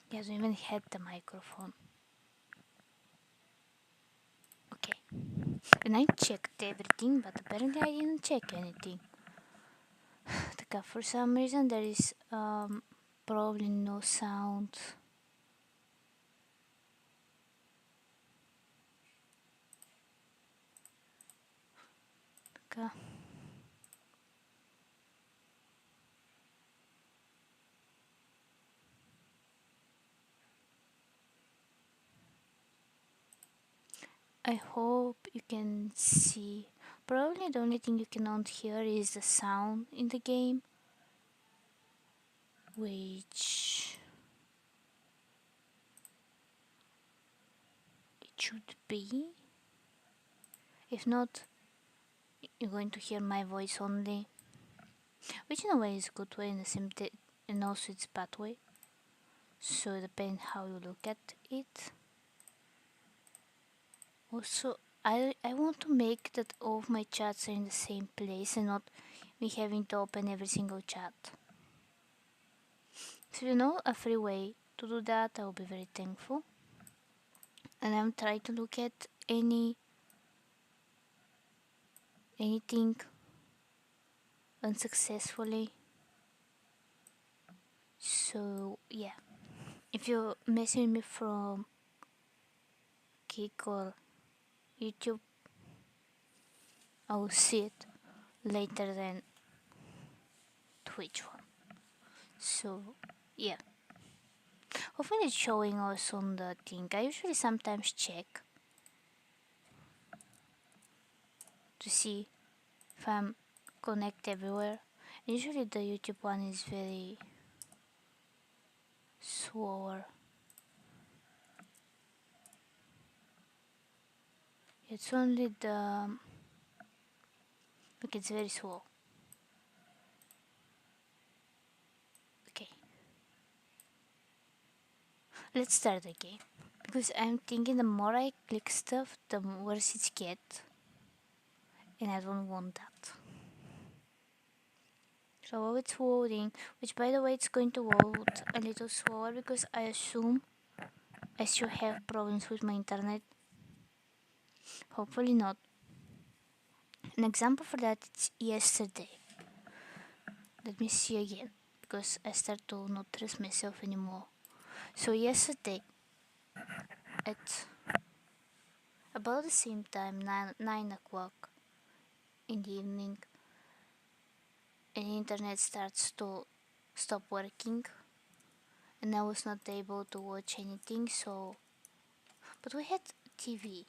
He hasn't even had the microphone. Okay. And I checked everything, but apparently I didn't check anything. For some reason there is probably no sound. Okay. I hope you can see. Probably the only thing you cannot hear is the sound in the game, which it should be. If not, you're going to hear my voice only, which in a way is a good way, in the same and also it's bad way. So it depends how you look at it. Also, I want to make that all of my chats are in the same place and not me having to open every single chat. So you know a free way to do that, I will be very thankful. And I'm trying to look at anything unsuccessfully. So yeah, if you message me from Kik or YouTube, I will see it later than Twitch one. So yeah, hopefully it's showing us on the thing. I usually sometimes check to see if I'm connect everywhere. Usually the YouTube one is very slower. It's only the look, it's very slow. Okay, let's start the game because I'm thinking the more I click stuff, the worse it gets, and I don't want that. So while it's loading, which by the way it's going to load a little slower because I assume I still have problems with my internet. Hopefully not. An example for that is yesterday. Let me see again because I start to not trust myself anymore. So yesterday at about the same time, 9 o'clock in the evening, and the internet starts to stop working and I was not able to watch anything. So but we had TV,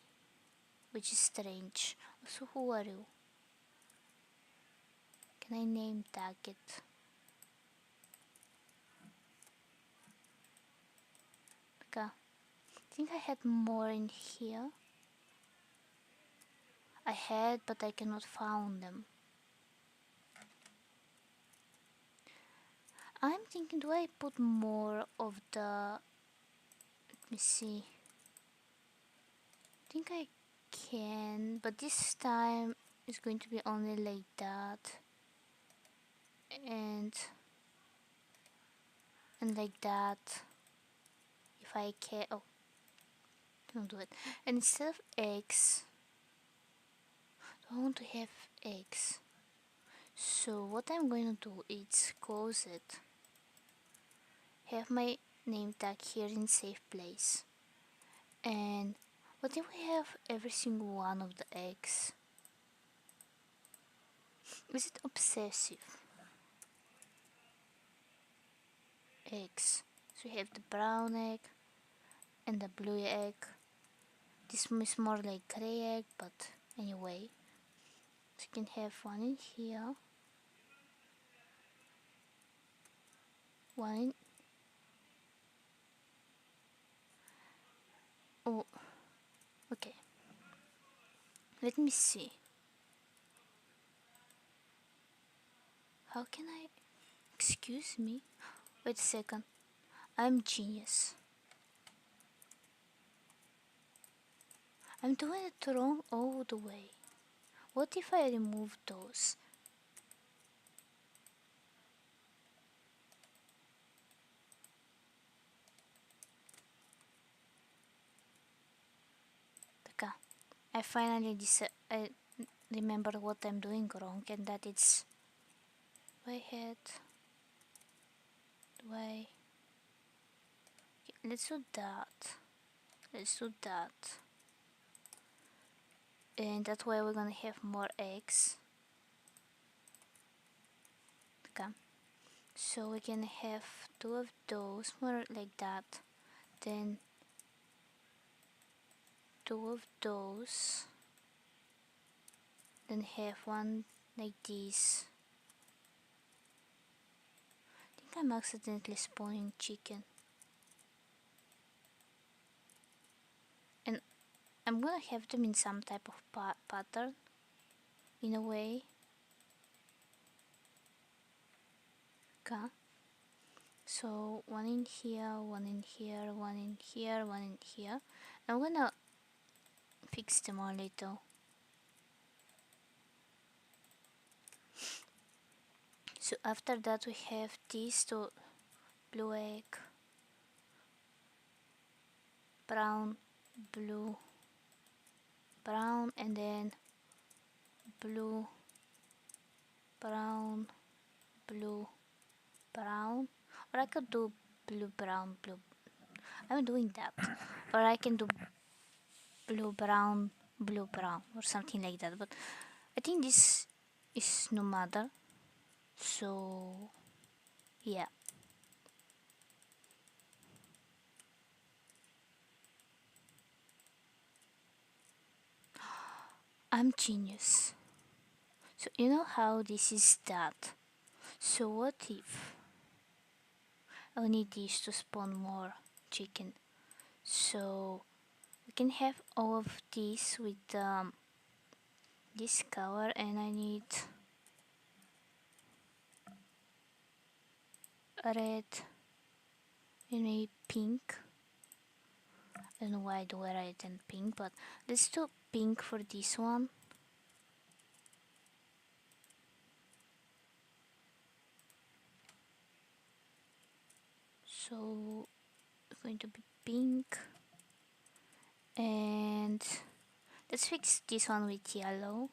which is strange. So who are you? Can I name tag it? Okay. I think I had more in here. I had, but I cannot find them. I'm thinking, do I put more of the... Let me see. I think I can, but this time it's going to be only like that. And like that. If I can... Oh, don't do it. And instead of X, I want to have X. So what I'm going to do is close it. Have my name tag here in safe place. And what if we have every single one of the eggs? Is it obsessive? Eggs. So we have the brown egg and the blue egg. This one is more like gray egg, but anyway. So you can have one in here. One in... Oh, okay. Let me see. How can I... Excuse me? Wait a second. I'm genius. I'm doing it wrong all the way. What if I remove those? I finally remember what I'm doing wrong, and that it's way ahead. Way. Okay, let's do that. Let's do that. And that way we're gonna have more eggs. Okay. So we can have 2 of those, more like that. Then 2 of those. Then have one like this. I think I'm accidentally spawning chicken. And I'm gonna have them in some type of pattern, in a way. Okay. So one in here, one in here, one in here, one in here. I'm gonna fix them a little. So after that we have these two: blue egg, brown, blue, brown, and then blue, brown, blue, brown. Or I could do blue, brown, blue. I'm doing that. Or I can do blue, brown, blue, brown, or something like that. But I think this is no matter. So yeah. I'm genius. So you know how this is that. So what if I need these to spawn more chicken? So we can have all of these with this color, and I need red and maybe pink. I don't know why I do red and pink, but let's do pink for this one. So it's going to be pink, and let's fix this one with yellow.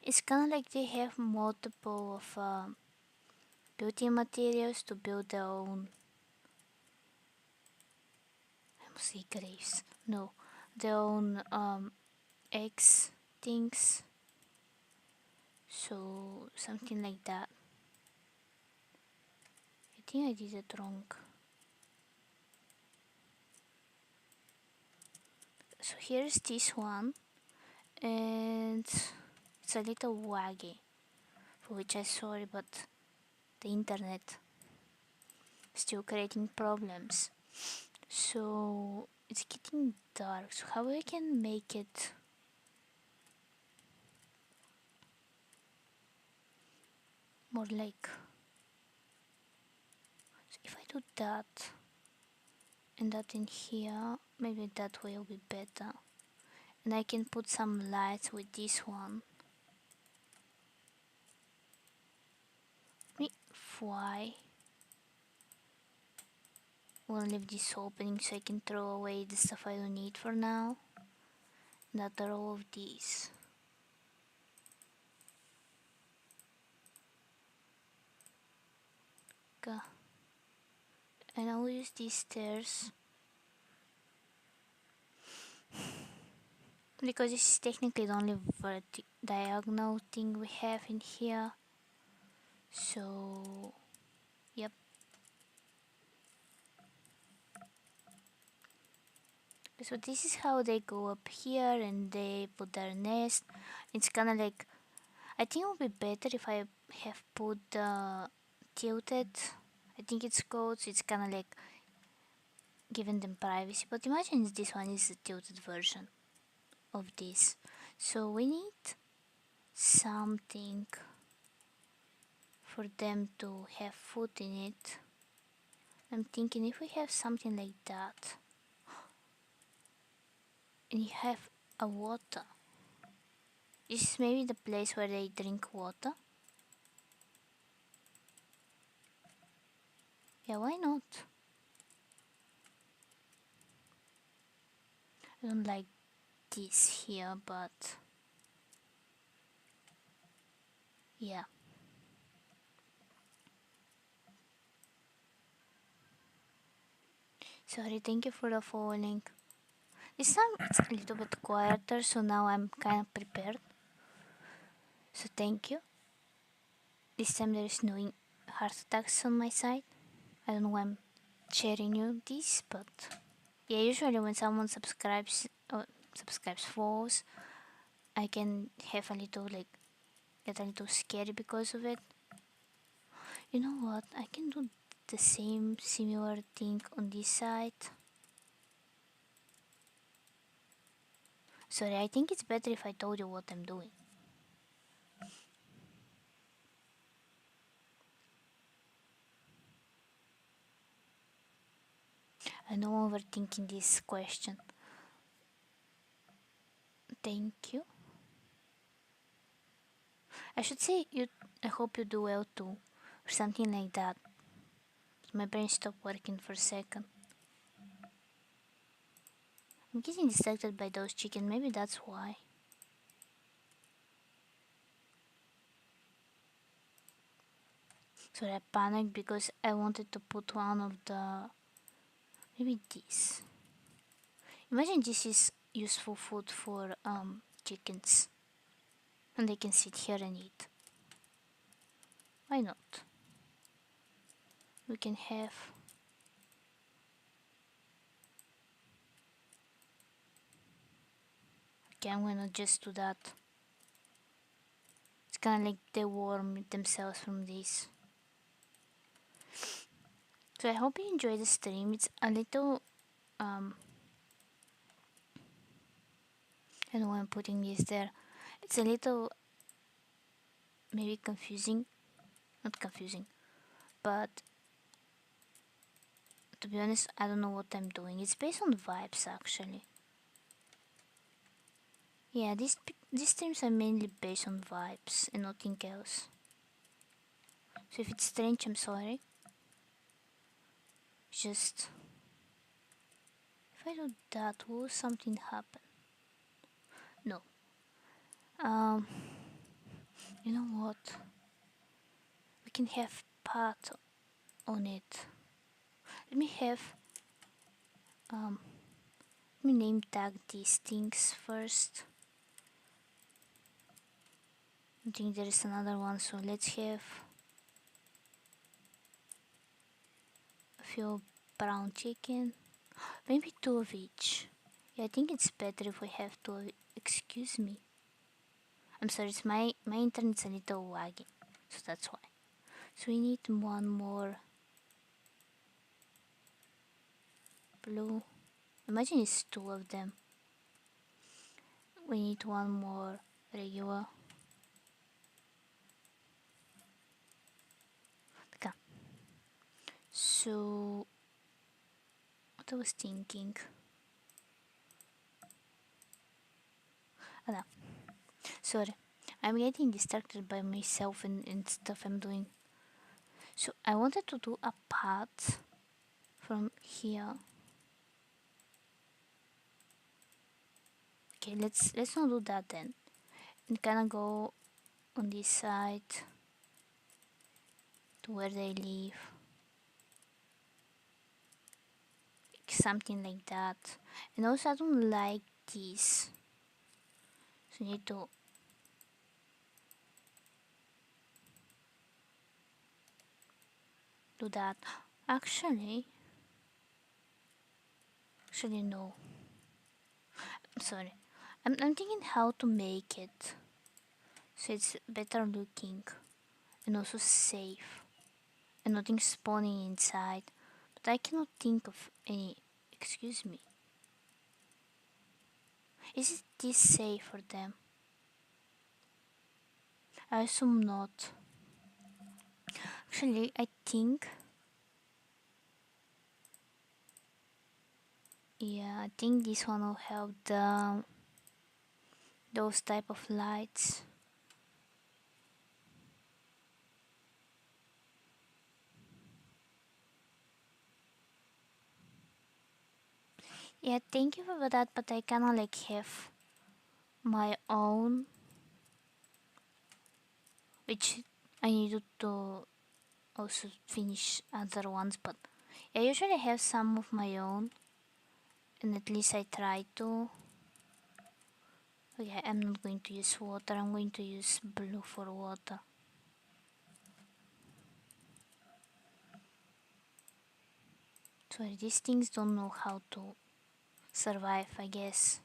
It's kind of like they have multiple of building materials to build their own. I must say graves. No, their own eggs things. So something like that. I think I did it wrong. So here's this one, and it's a little waggy, for which I'm sorry, but the internet still creating problems. So it's getting dark. So how I can make it more like? So if I do that and that in here, maybe that way will be better. And I can put some lights with this one. Why? I'm gonna leave this opening so I can throw away the stuff I don't need for now. Not all of these. Okay. And I'll use these stairs because this is technically the only diagonal thing we have in here. So yep. So this is how they go up here and they put their nest. It's kinda like, I think it would be better if I have put the tilted, I think it's called, so it's kinda like giving them privacy. But imagine this one is the tilted version of this. So we need something for them to have food in it. I'm thinking if we have something like that, and you have a water, this is maybe the place where they drink water. Yeah, why not? I don't like this here, but yeah. Sorry, thank you for the following. This time it's a little bit quieter, so now I'm kind of prepared. So thank you. This time there is no heart attacks on my side. I don't know why I'm sharing you this, but yeah, usually when someone subscribes falls, I can have a little get a little scary because of it. You know what? I can do the same similar thing on this side. Sorry, I think it's better if I told you what I'm doing. I know overthinking this question. Thank you. I should say you. I hope you do well too, or something like that. My brain stopped working for a second. I'm getting distracted by those chickens. Maybe that's why. So I panicked because I wanted to put one of the. Maybe this. Imagine this is useful food for chickens, and they can sit here and eat. Why not? We can have. Okay, I'm gonna just do that. It's kind of like they warm themselves from this. So I hope you enjoy the stream. It's a little I don't know why I'm putting this there. It's a little maybe confusing. Not confusing, but to be honest, I don't know what I'm doing. It's based on vibes actually. Yeah, these streams are mainly based on vibes and nothing else. So if it's strange, I'm sorry. Just if I do that, will something happen? No. Um, you know what? We can have path on it. Let me have let me name tag these things first. I think there is another one, so let's have a few brown chicken. Maybe two of each. Yeah, I think it's better if we have two of excuse me. I'm sorry, it's my internet's a little laggy, so that's why. So we need one more blue. Imagine it's two of them. We need one more regular. Okay. So what I was thinking. Oh, no. Sorry. I'm getting distracted by myself and stuff I'm doing. So I wanted to do a path from here. Okay, let's not do that then. And kinda go on this side to where they live. Something like that. And also I don't like this. So I need to do that. Actually no. I'm sorry. I'm thinking how to make it so it's better looking and also safe and nothing spawning inside. But I cannot think of any. Excuse me. Is it this safe for them? I assume not. Actually, I think. Yeah, I think this one will help those type of lights. Yeah, thank you for that, but I kinda like have my own, which I needed to also finish other ones, but I usually have some of my own, and at least I try to. Okay, I'm not going to use water, I'm going to use blue for water. Sorry, these things don't know how to survive, I guess.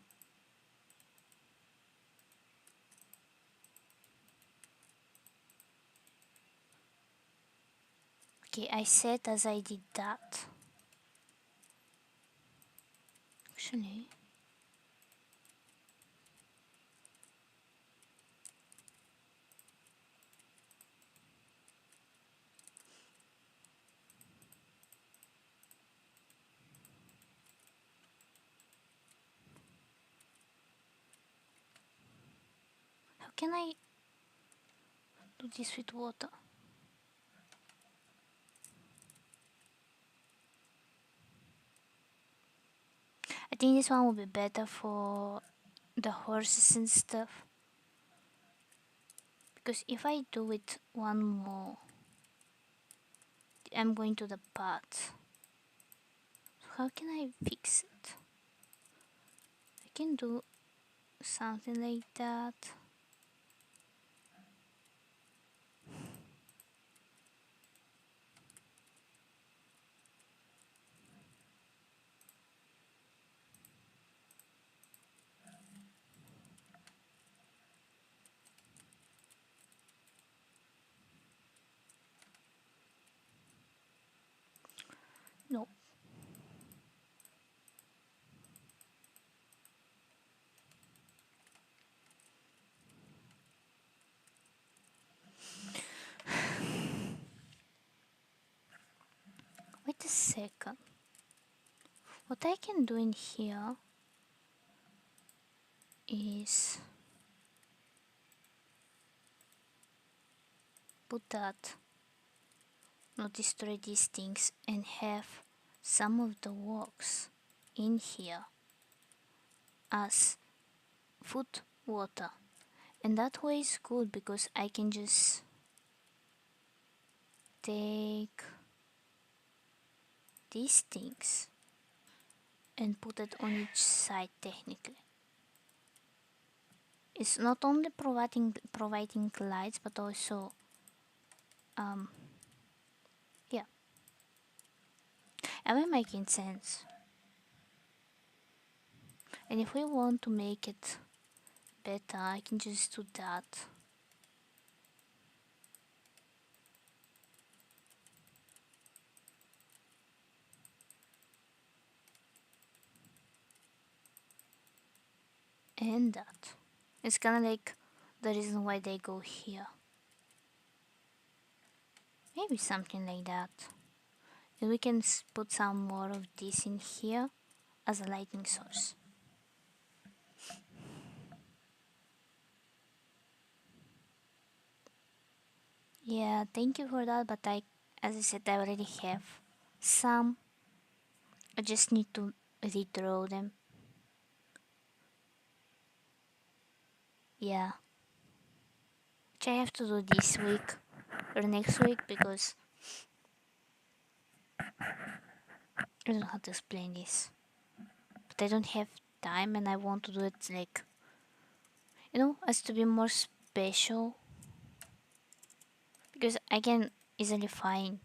Okay, I said as I did that. Actually, how can I do this with water? I think this one will be better for the horses and stuff. Because if I do it one more, I'm going to the path. So how can I fix it? I can do something like that. No. Wait a second. What I can do in here is put that, not destroy these things, and have some of the walks in here as food, water. And that way is good because I can just take these things and put it on each side technically. It's not only providing lights but also yeah. Am I making sense? And if we want to make it better, I can just do that. And that. It's kinda like the reason why they go here. Maybe something like that. And we can put some more of this in here as a lighting source. Yeah, thank you for that, but as I said, I already have some. I just need to redraw them. Yeah. Which I have to do this week or next week because I don't know how to explain this. But I don't have time and I want to do it like, as to be more special. Because I can easily find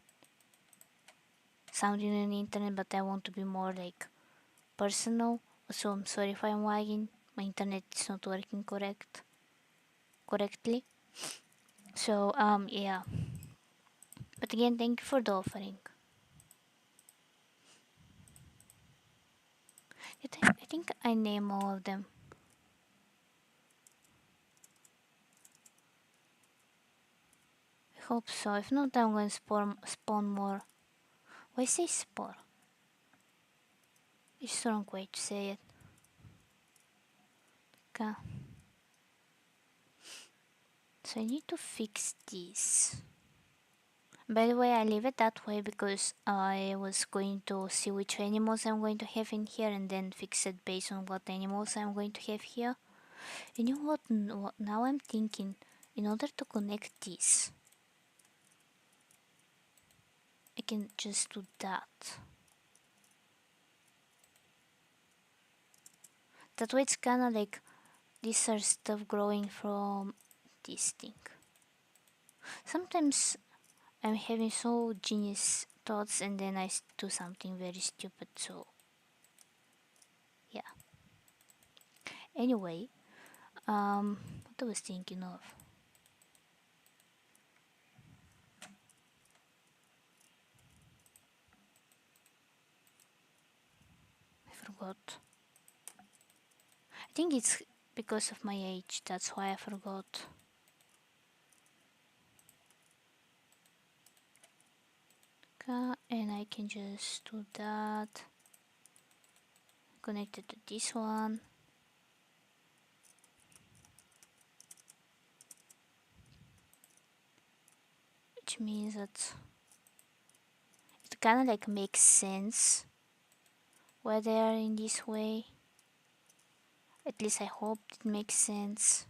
something on the internet, but I want to be more like personal. So I'm sorry if I'm lagging. My internet is not working correctly. So yeah. But again, thank you for the offering. I think I name all of them. I hope so. If not, I'm going to spawn more. Why say spawn? It's the wrong way to say it. Okay. So I need to fix this. By the way, I leave it that way because I was going to see which animals I'm going to have in here and then fix it based on what animals I'm going to have here. And you know what? Now I'm thinking, in order to connect this, I can just do that. That way it's kinda like these are stuff growing from this thing. Sometimes I'm having so genius thoughts and then I do something very stupid, so yeah. Anyway, what I was thinking of. I forgot. I think it's because of my age, that's why I forgot. Okay, and I can just do that. Connect it to this one. Which means that it kinda like makes sense why they are in this way. At least I hope it makes sense.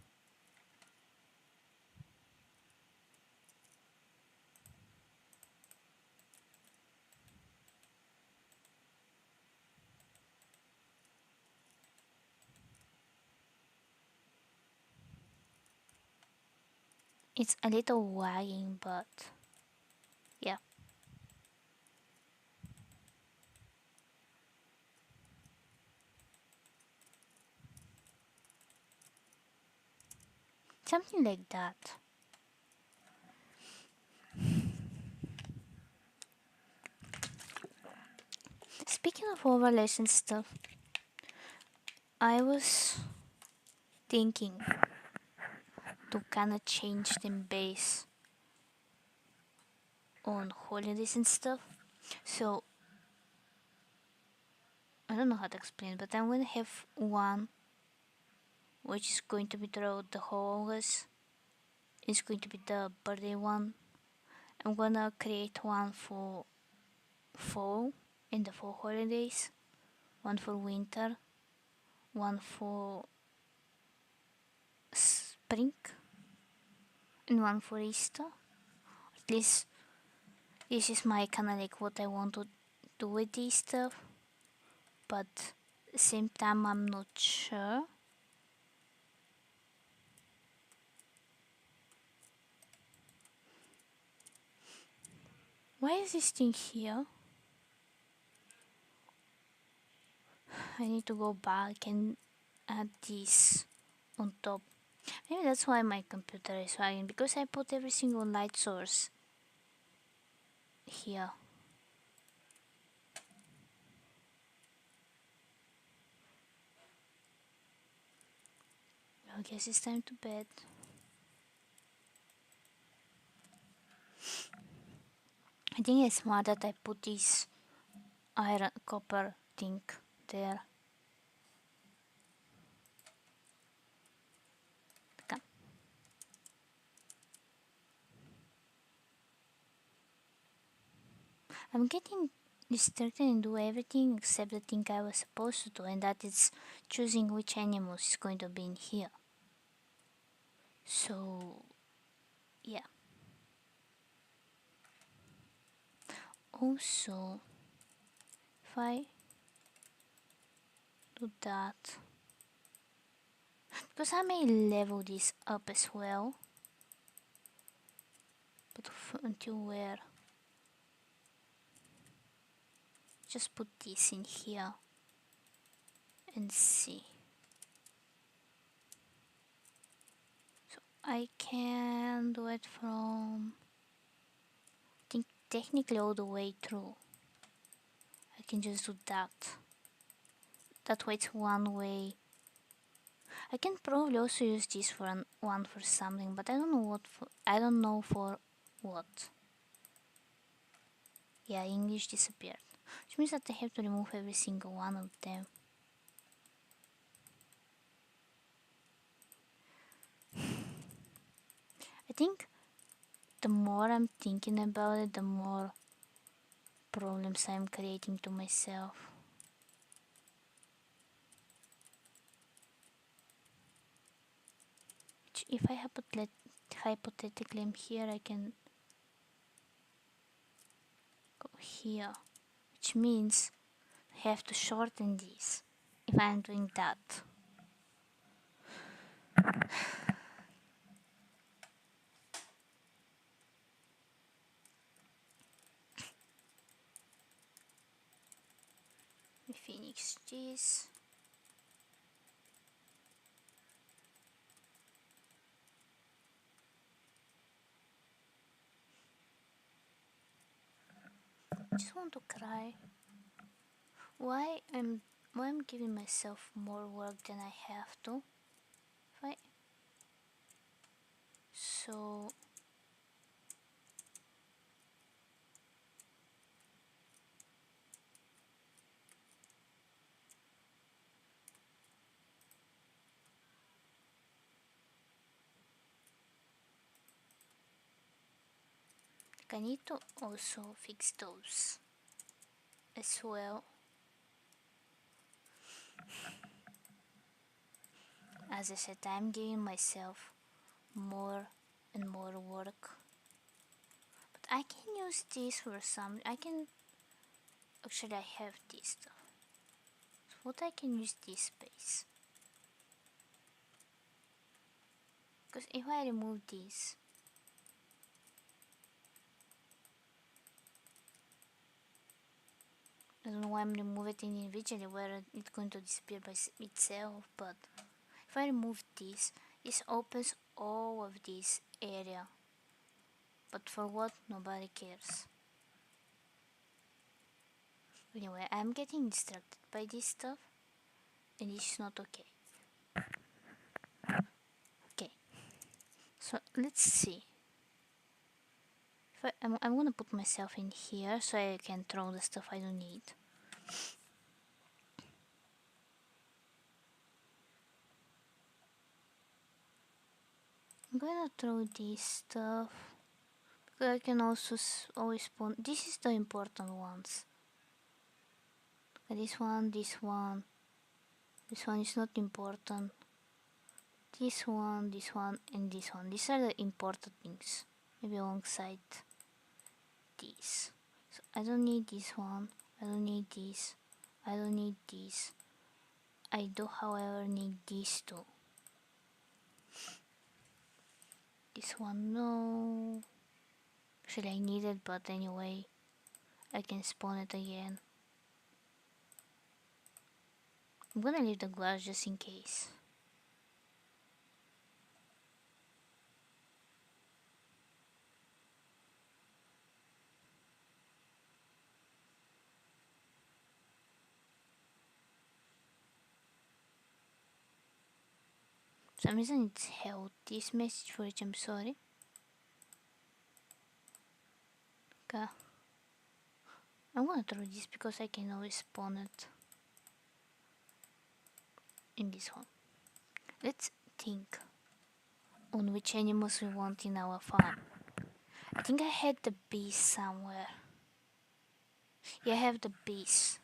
It's a little wagging, but yeah. Something like that. Speaking of overlays and stuff, I was thinking to kinda change them based on holidays and stuff. So I don't know how to explain, but I'm gonna have one which is going to be throughout the whole August. It's going to be the birthday one. I'm gonna create one for fall in the fall holidays, one for winter, one for spring, and one for Easter. At least this is my kinda like what I want to do with this stuff, but at the same time I'm not sure. Why is this thing here? I need to go back and add this on top. Maybe that's why my computer is lagging, because I put every single light source here. I guess it's time to bed. I think it's smart that I put this iron copper thing there. Come. I'm getting distracted and do everything except the thing I was supposed to do, and that is choosing which animals is going to be in here. So yeah. Also, if I do that, because I may level this up as well, but until where? Just put this in here and see. So I can do it from, I think technically all the way through. I can just do that. That way it's one way. I can probably also use this for one for something, but I don't know what for. I don't know for what. Yeah, English disappeared, which means that I have to remove every single one of them. I think The more I'm thinking about it, the more problems I'm creating to myself. Which if I hypothetically am here, I can go here. Which means I have to shorten this if I'm doing that. We finish this. I just want to cry. Why I'm giving myself more work than I have to? Right? So I need to also fix those as well. As I said, I'm giving myself more and more work. But I can use this for some. I can actually I have this stuff. So what I can use this space. Because if I remove this, I don't know why I'm removing it individually where it's going to disappear by itself, but if I remove this opens all of this area. But for what? Nobody cares. Anyway, I'm getting distracted by this stuff, and it's not okay. Okay, so let's see. If I'm gonna put myself in here so I can throw the stuff I don't need. I'm gonna throw this stuff because I can also always spawn. This is the important ones. This one, this one. This one is not important. This one, and this one. These are the important things. Maybe alongside these. So I don't need this one. I don't need this. I don't need this. I do, however, need these two. This one, no. Actually, I need it, but anyway, I can spawn it again. I'm gonna leave the glass just in case. For some reason it's held this message, for which I'm sorry. Okay. I'm gonna throw this because I can always spawn it in this one. Let's think on which animals we want in our farm. I think I had the bees somewhere. Yeah, I have the bees.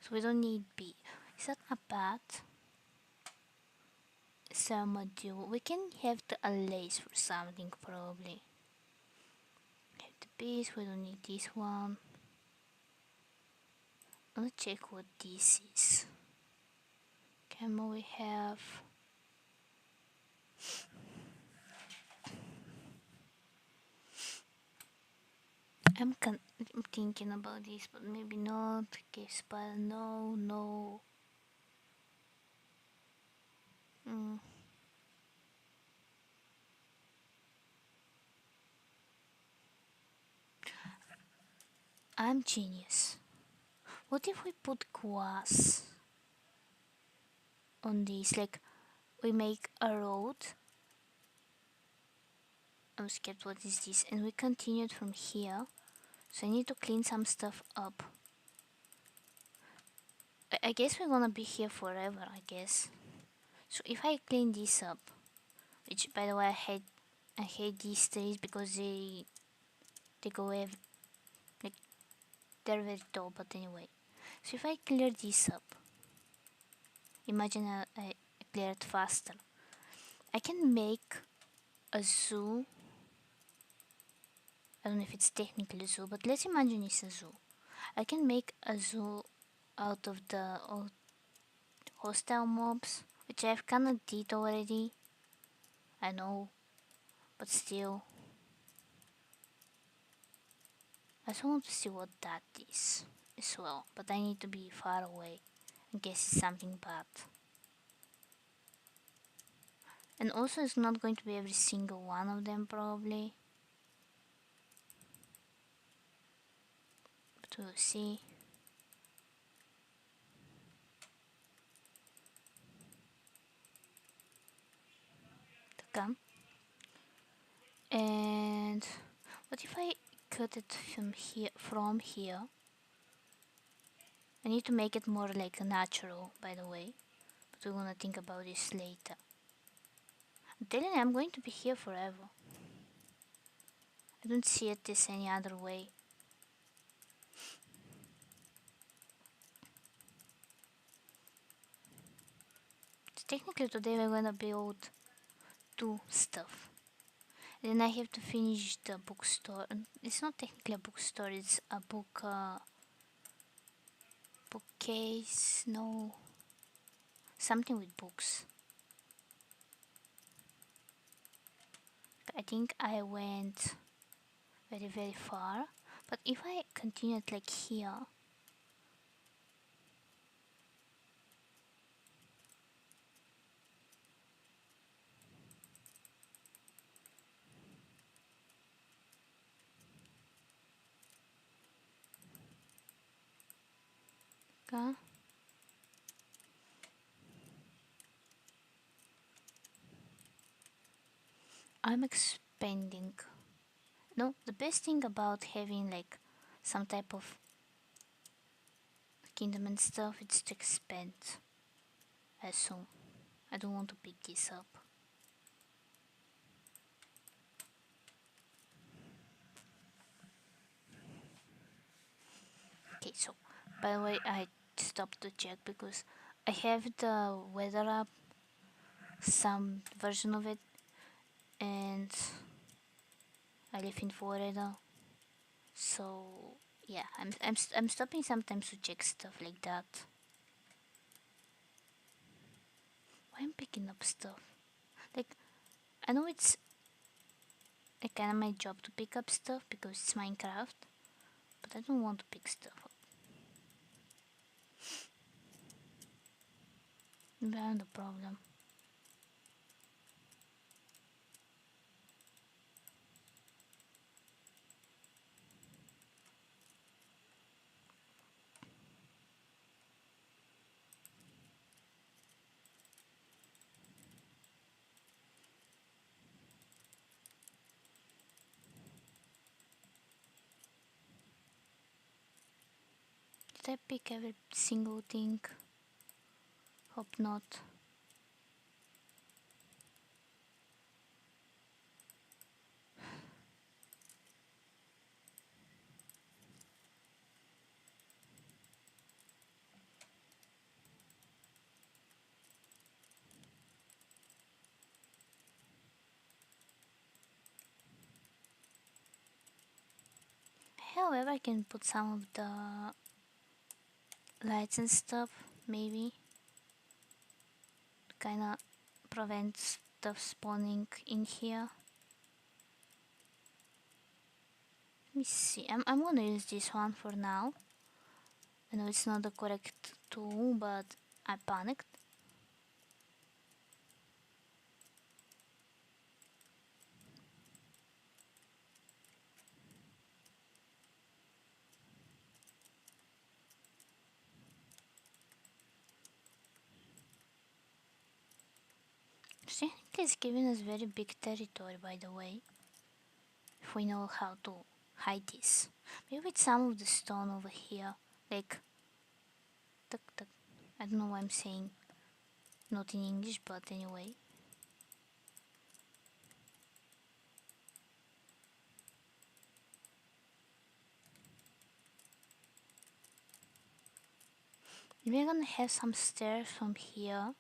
So we don't need bee. Is that a bat? Armadillo. We can have the lace for something probably. Have the bees, we don't need this one. Let's check what this is. Camel we have. I'm thinking about this, but maybe not. Okay, spider, no. I'm genius. What if we put grass on this? Like, we make a road. I'm scared, what is this? And we continued from here. So I need to clean some stuff up. I guess we're gonna be here forever, I guess. So if I clean this up, which by the way I hate these trees because they They go like they're very tall, but anyway. So if I clear this up, imagine I clear it faster. I can make a zoo. I don't know if it's technically a zoo, but let's imagine it's a zoo. I can make a zoo out of the old hostile mobs, which I've kinda did already. I know, but still. I just want to see what that is as well, but I need to be far away in case it's something bad. And also it's not going to be every single one of them probably. But we'll see. To come. And what if I cut it from here? I need to make it more like natural, by the way. But we're gonna think about this later. I'm telling you, I'm going to be here forever. I don't see it this any other way. So technically today we're gonna build 2 stuff. Then I have to finish the bookstore. It's not technically a bookstore, it's a bookcase, no, something with books. I think I went very far, but if I continue it like here, okay. I'm expanding. No, the best thing about having like some type of kingdom and stuff, it's to expand. I assume. I don't want to pick this up. Okay, so by the way, I stopped to check because I have the weather app, some version of it, and I live in Florida, so yeah, I'm stopping sometimes to check stuff like that. Why I'm picking up stuff? Like, I know it's like kind of my job to pick up stuff because it's Minecraft, but I don't want to pick stuff up. Maybe I'm the problem. Did I pick every single thing? Hope not. However, I can put some of the lights and stuff, maybe. Kinda prevent stuff spawning in here. Let me see. I'm gonna use this one for now. I know it's not the correct tool, but I panicked. See, it's giving us very big territory, by the way. If we know how to hide this. Maybe with some of the stone over here. Like, tuck, tuck. I don't know what I'm saying. Not in English, but anyway. We're gonna have some stairs from here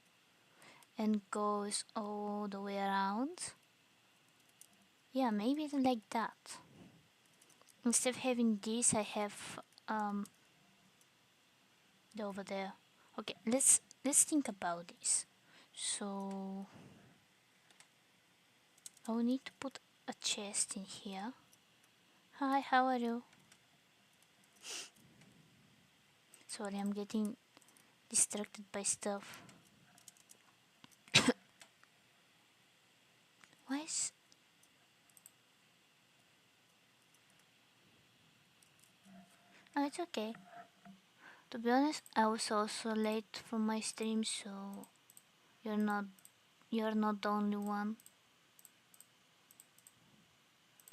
and goes all the way around. Yeah, maybe like that. Instead of having this, I have over there. Okay, let's think about this. So I will need to put a chest in here. Hi, how are you? Sorry, I'm getting distracted by stuff. Why is... Oh, it's okay. To be honest, I was also late for my stream, so you're not you're not the only one.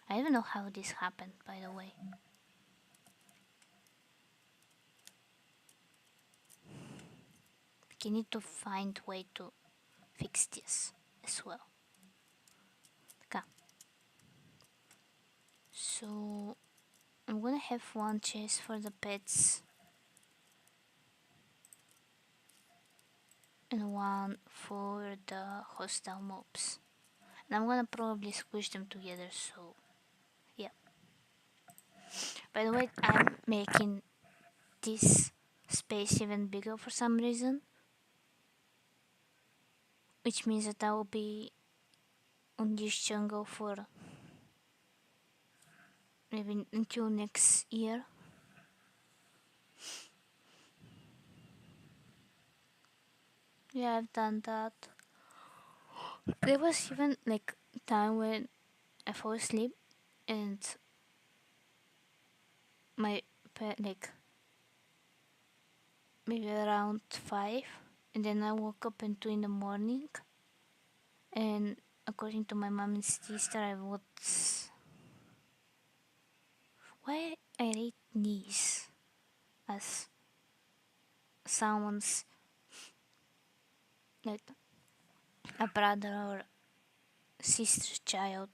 I don't know how this happened, by the way. You need to find way to fix this as well. Okay. So I'm gonna have one chest for the pets and one for the hostile mobs. And I'm gonna probably squish them together, so yeah. By the way, I'm making this space even bigger for some reason, which means that I will be on this jungle for maybe until next year. Yeah, I've done that. There was even like time when I fall asleep and my pet like maybe around 5, and then I woke up at 2 in the morning, and according to my mom and sister I was... Why I rate niece as someone's like a brother or sister's child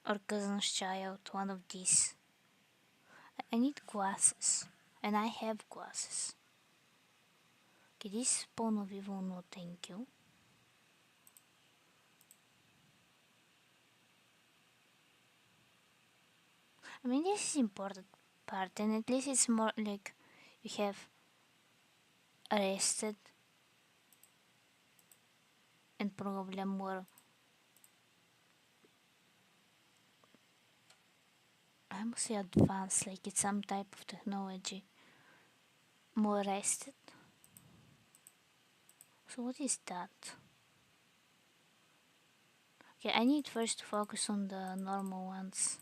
or cousin's child, one of these. I need glasses, and I have glasses. Okay, this spawn of evil, no thank you. I mean, this is important part, and at least it's more like you have arrested and probably more... I must say advanced, like it's some type of technology. More rested. So what is that? Okay, I need first to focus on the normal ones.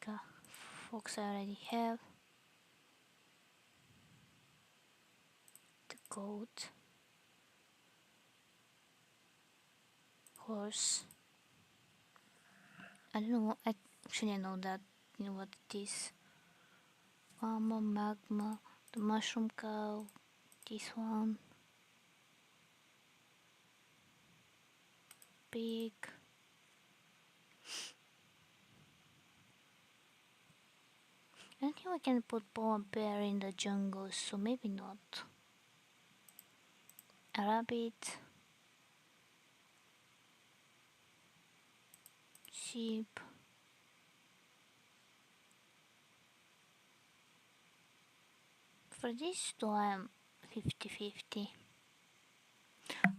Okay, fox I already have. The goat. Horse. I don't know, I actually know that, you know what it is. Llama, magma, the mushroom cow, this one. Pig. I don't think we can put polar bear in the jungle, so maybe not. A rabbit. Sheep. For this though I'm 50-50.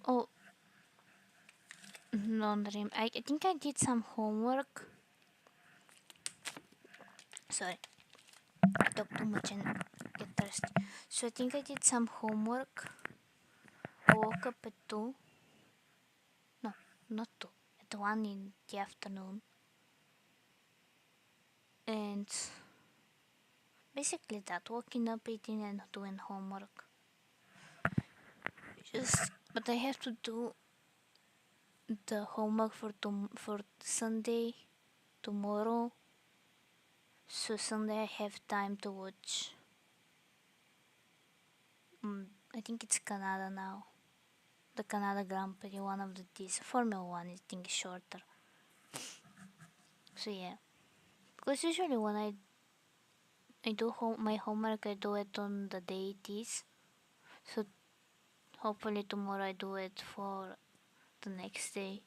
Oh, laundry. I think I did some homework. Sorry, I talk too much and get thirsty. So I think I did some homework. I woke up at 2. No, not 2. At 1 in the afternoon. And basically that, waking up, eating and doing homework. But I have to do the homework for Sunday tomorrow. So Sunday I have time to watch. I think it's Canada now. The Canada Grand Prix, one of these. Formula 1 I think is shorter. So yeah. Because usually when I I do my homework, I do it on the day it is. So hopefully tomorrow I do it for the next day.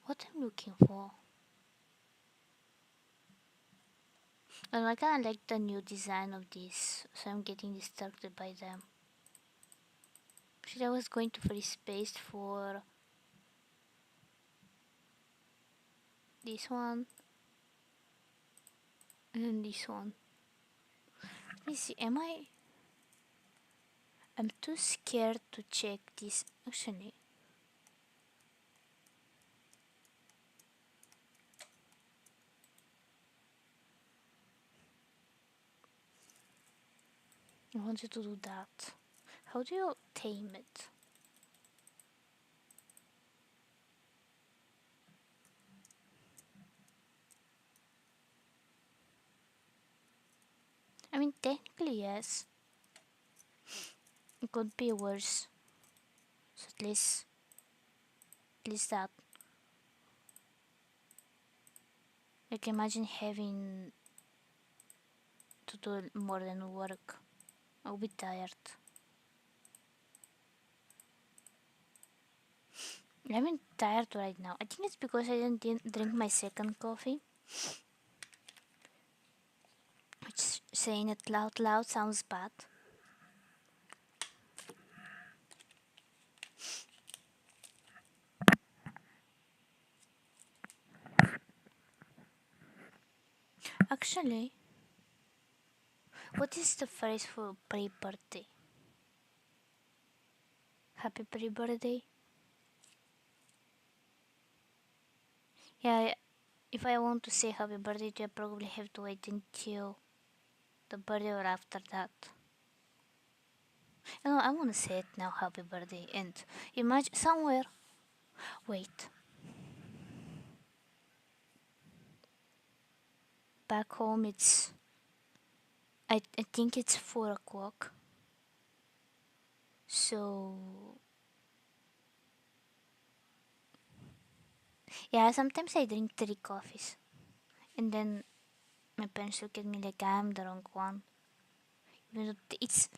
What I'm looking for? And I kinda like the new design of this, so I'm getting distracted by them. Actually, I was going to free space for this one and then this one. Let me see, I'm too scared to check this. Actually, I wanted to do that. How do you tame it? I mean, technically, yes. It could be worse. So at least that. Like, imagine having to do more than work. I'll be tired. I'm tired right now. I think it's because I didn't drink my second coffee. Which saying it loud sounds bad. Actually, what is the phrase for pre-birthday? Happy pre-birthday? Yeah, if I want to say happy birthday, I probably have to wait until the birthday or after that. You know, I want to say it now, happy birthday, and imagine somewhere. Wait, back home it's. I think it's 4 o'clock. So yeah, sometimes I drink 3 coffees, and then my parents look at me like I'm the wrong one. Even though it's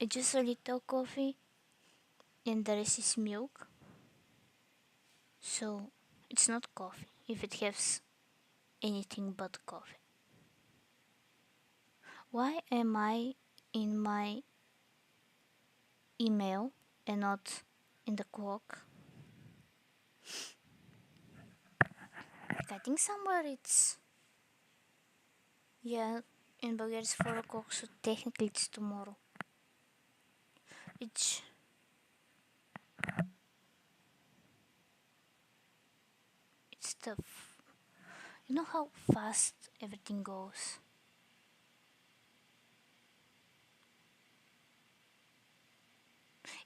just a little coffee, and the rest is milk. So it's not coffee if it has anything but coffee. Why am I in my email and not in the clock? Like, I think somewhere it's, yeah, in Bulgaria it's 4 o'clock, so technically it's tomorrow. It's tough. You know how fast everything goes.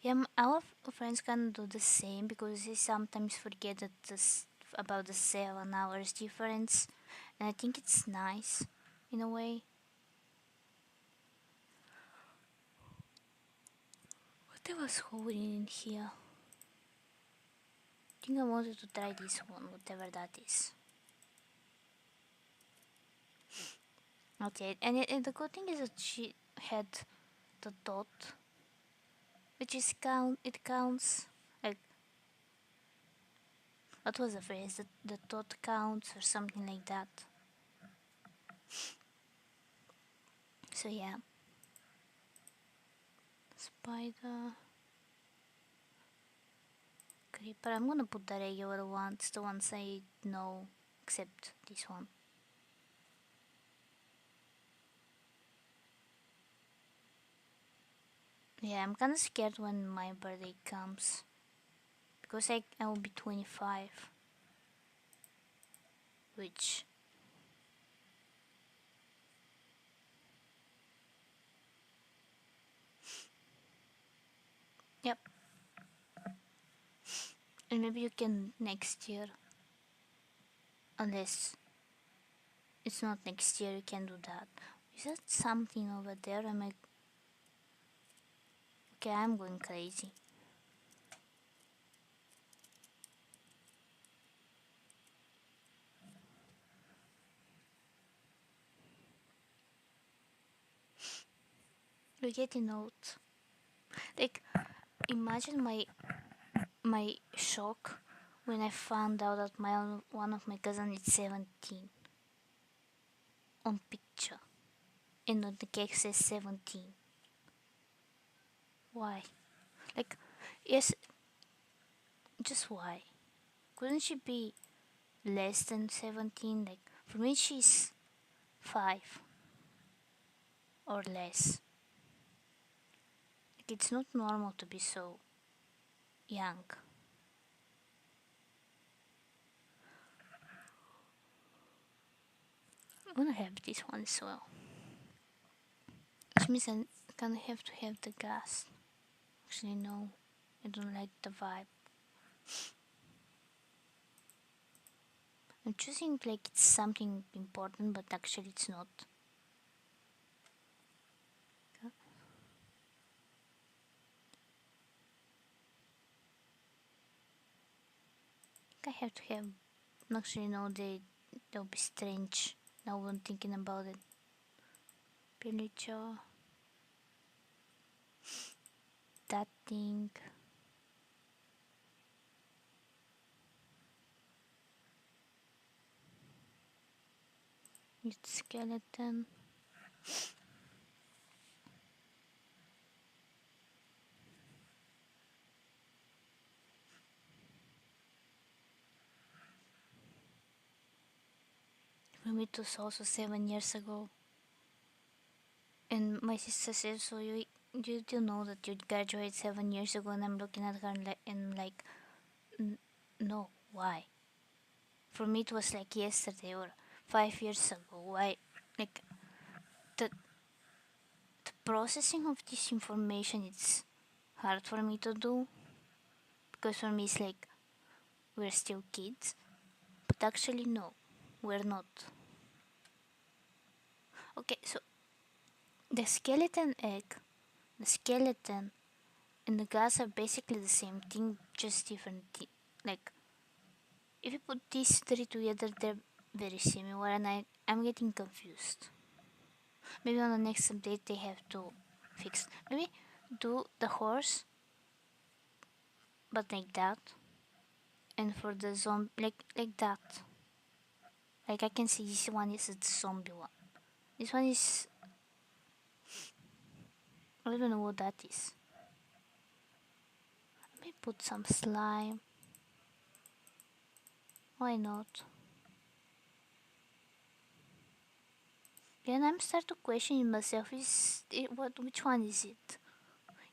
Yeah, our friends can do the same because they sometimes forget that about the 7 hours difference, and I think it's nice in a way. What I was holding in here? I think I wanted to try this one, whatever that is. Okay, and the good thing is that she had the dot, which is it counts. Like, what was the phrase? The dot counts or something like that. So yeah, spider, creeper. I'm gonna put the regular ones, the ones I know, except this one. Yeah, I'm kinda scared when my birthday comes because I will be 25, which. Yep. And maybe you can next year. Unless it's not next year, you can do that. Is that something over there? I'm like, okay, I'm going crazy. You're getting old. Like, imagine my shock when I found out that my one of my cousins is 17 on picture, and on the cake says 17. Why? Like, yes, just why? Couldn't she be less than 17? Like, for me, she's 5 or less. Like, it's not normal to be so young. I wanna have this one as well. Which means I kind of have to have the gas. Actually, no, I don't like the vibe. I'm choosing like it's something important, but actually it's not. I have to have. Actually, no, they'll be strange. Now I'm thinking about it. Pillager, that thing. It's skeleton. For me, it was also 7 years ago. And my sister said, "So you do know that you graduated 7 years ago?" And I'm looking at her and like, no, why? For me, it was like yesterday or 5 years ago. Why? Like the the processing of this information, it's hard for me to do because for me it's like we're still kids, but actually no, we're not. Okay, so the skeleton egg, the skeleton, and the gas are basically the same thing, just different. Like if you put these three together, they're very similar, and I'm getting confused. Maybe on the next update they have to fix. Maybe do the horse, but like that, and for the zombie, like that. Like I can see this one is the zombie one. This one is, I don't know what that is. Let me put some slime. Why not? Then I'm start to questioning myself. Is it, what? Which one is it?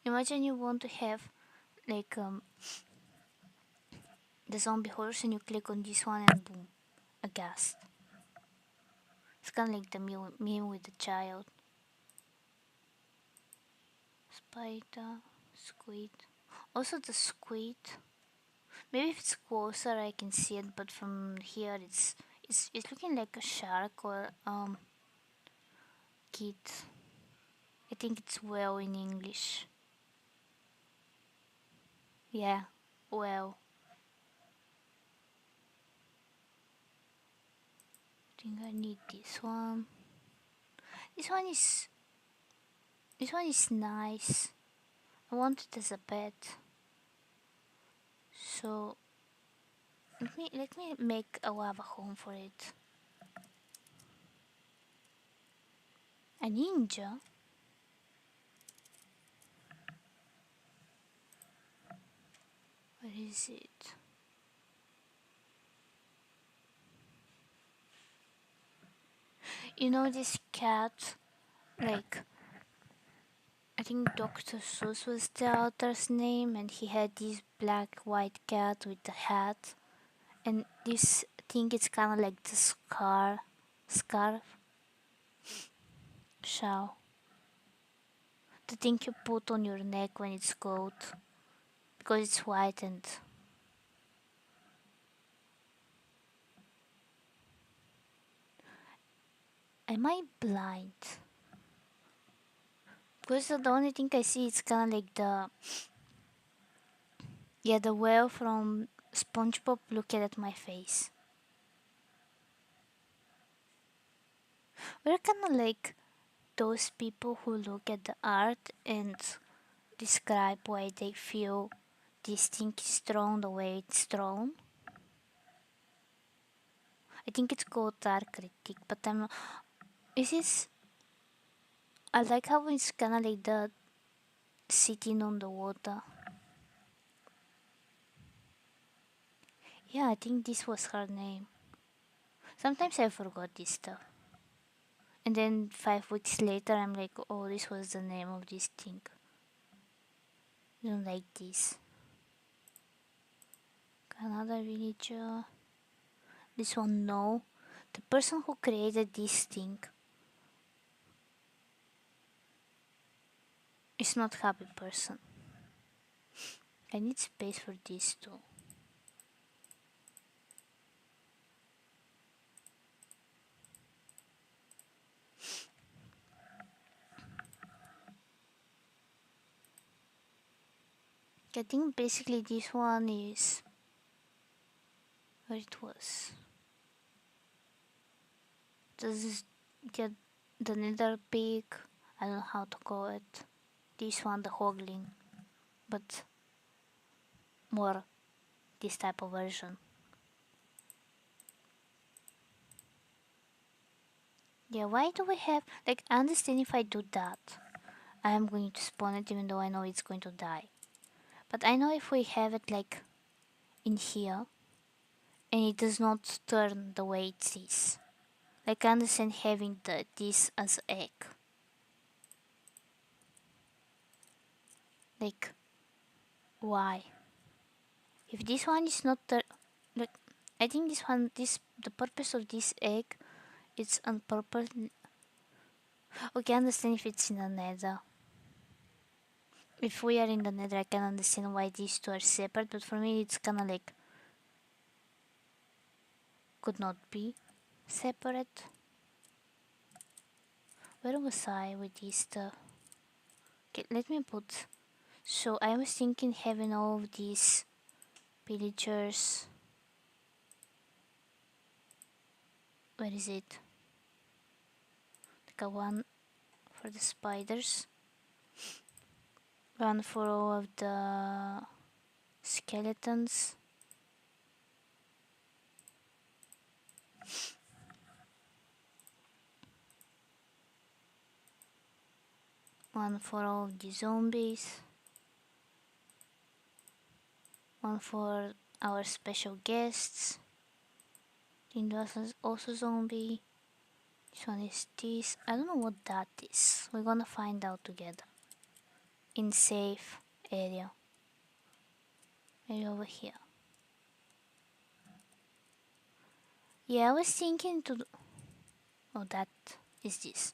Imagine you want to have like the zombie horse, and you click on this one, and boom, a ghast. It's kind of like the meme with the child. Spider, squid. Also the squid. Maybe if it's closer I can see it, but from here it's looking like a shark or kid. I think it's whale in English. Yeah, whale. I think I need this one. This one is this one is nice. I want it as a pet. So let me make a lava home for it. A ninja? Where is it? You know this cat? Like, I think Dr. Seuss was the author's name, and he had this black white cat with the hat. And this thing is kind of like the scarf, shawl. The thing you put on your neck when it's cold, because it's white and. Am I blind? Because the only thing I see is kind of like the whale from SpongeBob looking at my face. We're kind of like those people who look at the art and describe why they feel this thing is drawn the way it's drawn. I think it's called art critic, but this is, I like how it's kind of like the sitting on the water. Yeah, I think this was her name. Sometimes I forgot this stuff. And then 5 weeks later, I'm like, oh, this was the name of this thing. I don't like this. Another villager. This one, no. The person who created this thing is not happy person. I need space for this too. I think basically this one is where it was. This is the nether pig. I don't know how to call it. This one, the hoggling, but more this type of version. Yeah, why do we have, like, I understand if I do that, I am going to spawn it even though I know it's going to die. But I know if we have it like in here and it does not turn the way it is. Like, I understand having this as egg. Like, why? If this one is not like, I think the purpose of this egg, it's on purpose. Okay, I understand if it's in the nether. If we are in the nether, I can understand why these two are separate, but for me it's kinda like, could not be separate. Where was I with this stuff? Okay, let me put, so I was thinking having all of these villagers. Where is it? Like a one for the spiders, one for all of the skeletons, one for all of the zombies, one for our special guests. This is also zombie. This one is this. I don't know what that is. We're gonna find out together. In safe area. Maybe over here. Yeah, I was thinking to oh, that is this.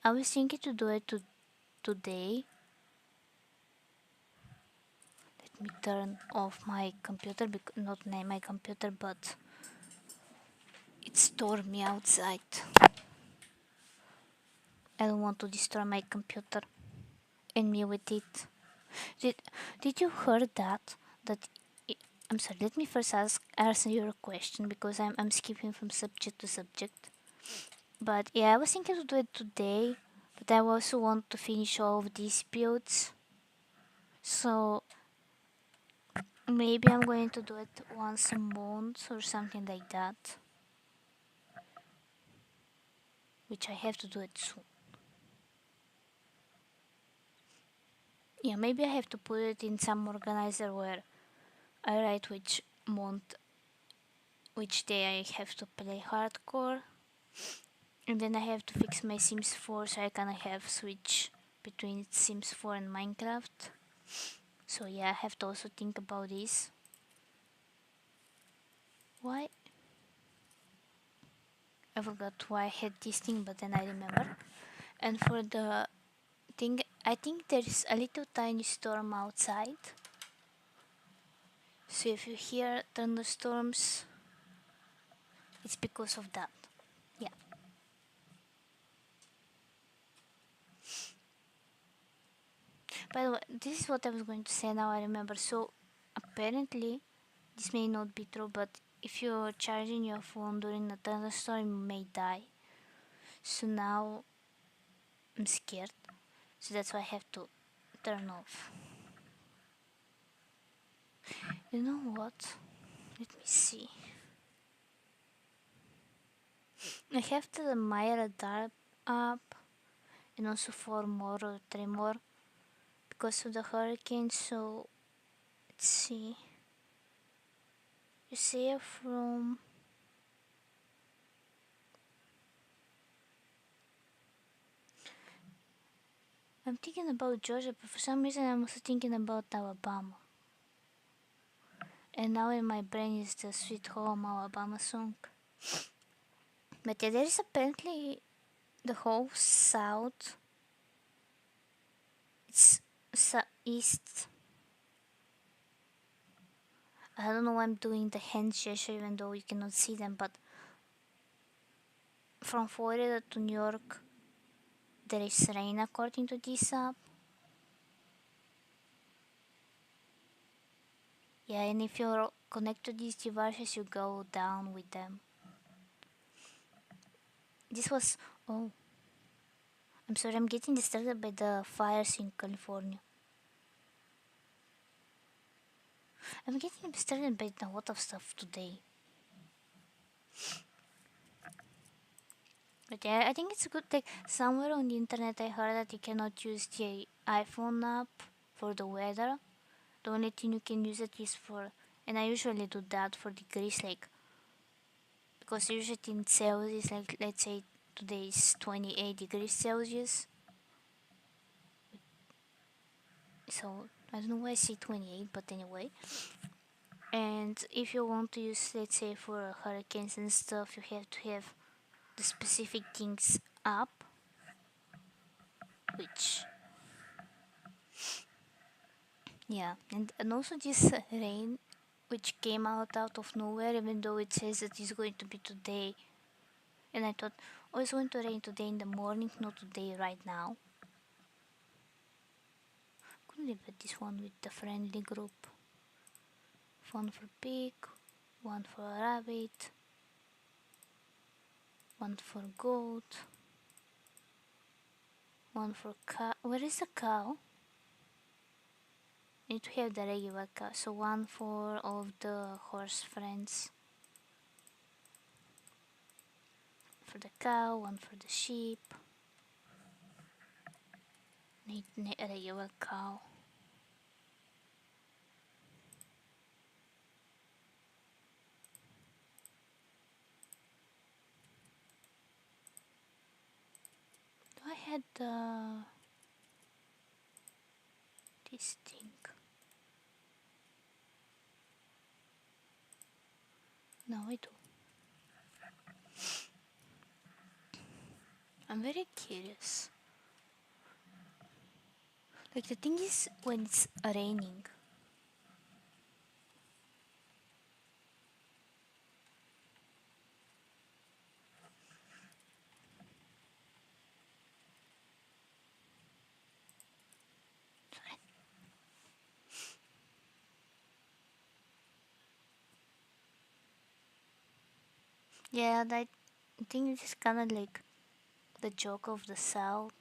I was thinking to do it today. Let me turn off my computer, not my computer, but it's stormy outside. I don't want to destroy my computer and me with it. Did you heard that I'm sorry, let me first answer your question because I'm skipping from subject to subject. But yeah, I was thinking to do it today, but I also want to finish all of these builds. So maybe I'm going to do it once a month or something like that. Which I have to do it soon. Yeah, maybe I have to put it in some organizer where I write which month, which day I have to play hardcore. And then I have to fix my Sims 4 so I can have switch between Sims 4 and Minecraft. So yeah, I have to also think about this. Why? I forgot why I had this thing, but then I remember. And for the thing, I think there is a little tiny storm outside. So if you hear thunderstorms, it's because of that. Yeah. By the way, this is what I was going to say now I remember. So apparently, this may not be true, but if you're charging your phone during a thunderstorm, you may die. So now, I'm scared, so that's why I have to turn off. You know what? Let me see. I have the My Radar app and also 4 more or 3 more because of the hurricane. So let's see. You say from I'm thinking about Georgia, but for some reason I'm also thinking about Alabama. And now in my brain is the Sweet Home Alabama song. But yeah, there is apparently the whole South. It's east. I don't know why I'm doing the hand gesture even though you cannot see them, but from Florida to New York there is rain according to this app. Yeah, and if you're connected to these devices you go down with them. This was oh I'm sorry, I'm getting distracted by the fires in California. I'm getting distracted by a lot of stuff today. But yeah, I think it's a good thing. Somewhere on the internet I heard that you cannot use the iPhone app for the weather. The only thing you can use it is for, and I usually do that for degrees, like, because usually in Celsius, like, let's say today is 28 degrees Celsius. So, I don't know why I say 28, but anyway. And if you want to use, let's say, for hurricanes and stuff, you have to have the specific things up, which yeah, and also this rain which came out of nowhere, even though it says that it's going to be today, and I thought, oh, it's going to rain today in the morning, not today right now. Could live at this one with the friendly group. One for pig, one for rabbit, one for goat, one for cow. Where is the cow? Need to have the regular cow. So one for all of the horse friends. For the cow, one for the sheep. Need a regular cow. Do I had this thing? No, I do. I'm very curious. Like the thing is when it's raining. Yeah, that I think this is kind of like the joke of the South.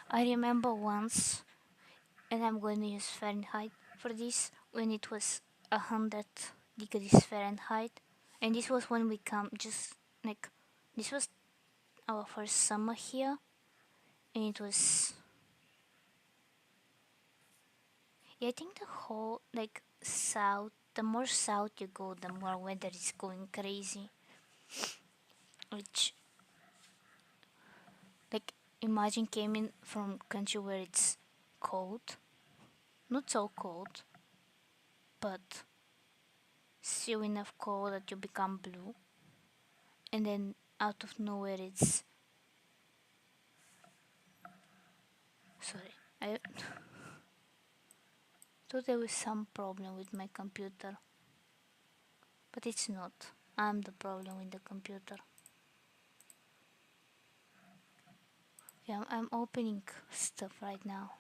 I remember once, and I'm going to use Fahrenheit for this, when it was 100 degrees Fahrenheit, and this was when we come just like this was our first summer here, and it was yeah, I think the whole like south. The more south you go, the more weather is going crazy. Which like imagine coming from country where it's cold, not so cold, but still enough cold that you become blue, and then out of nowhere it's sorry. I thought there was some problem with my computer, but it's not. I'm the problem with the computer. Yeah, I'm opening stuff right now.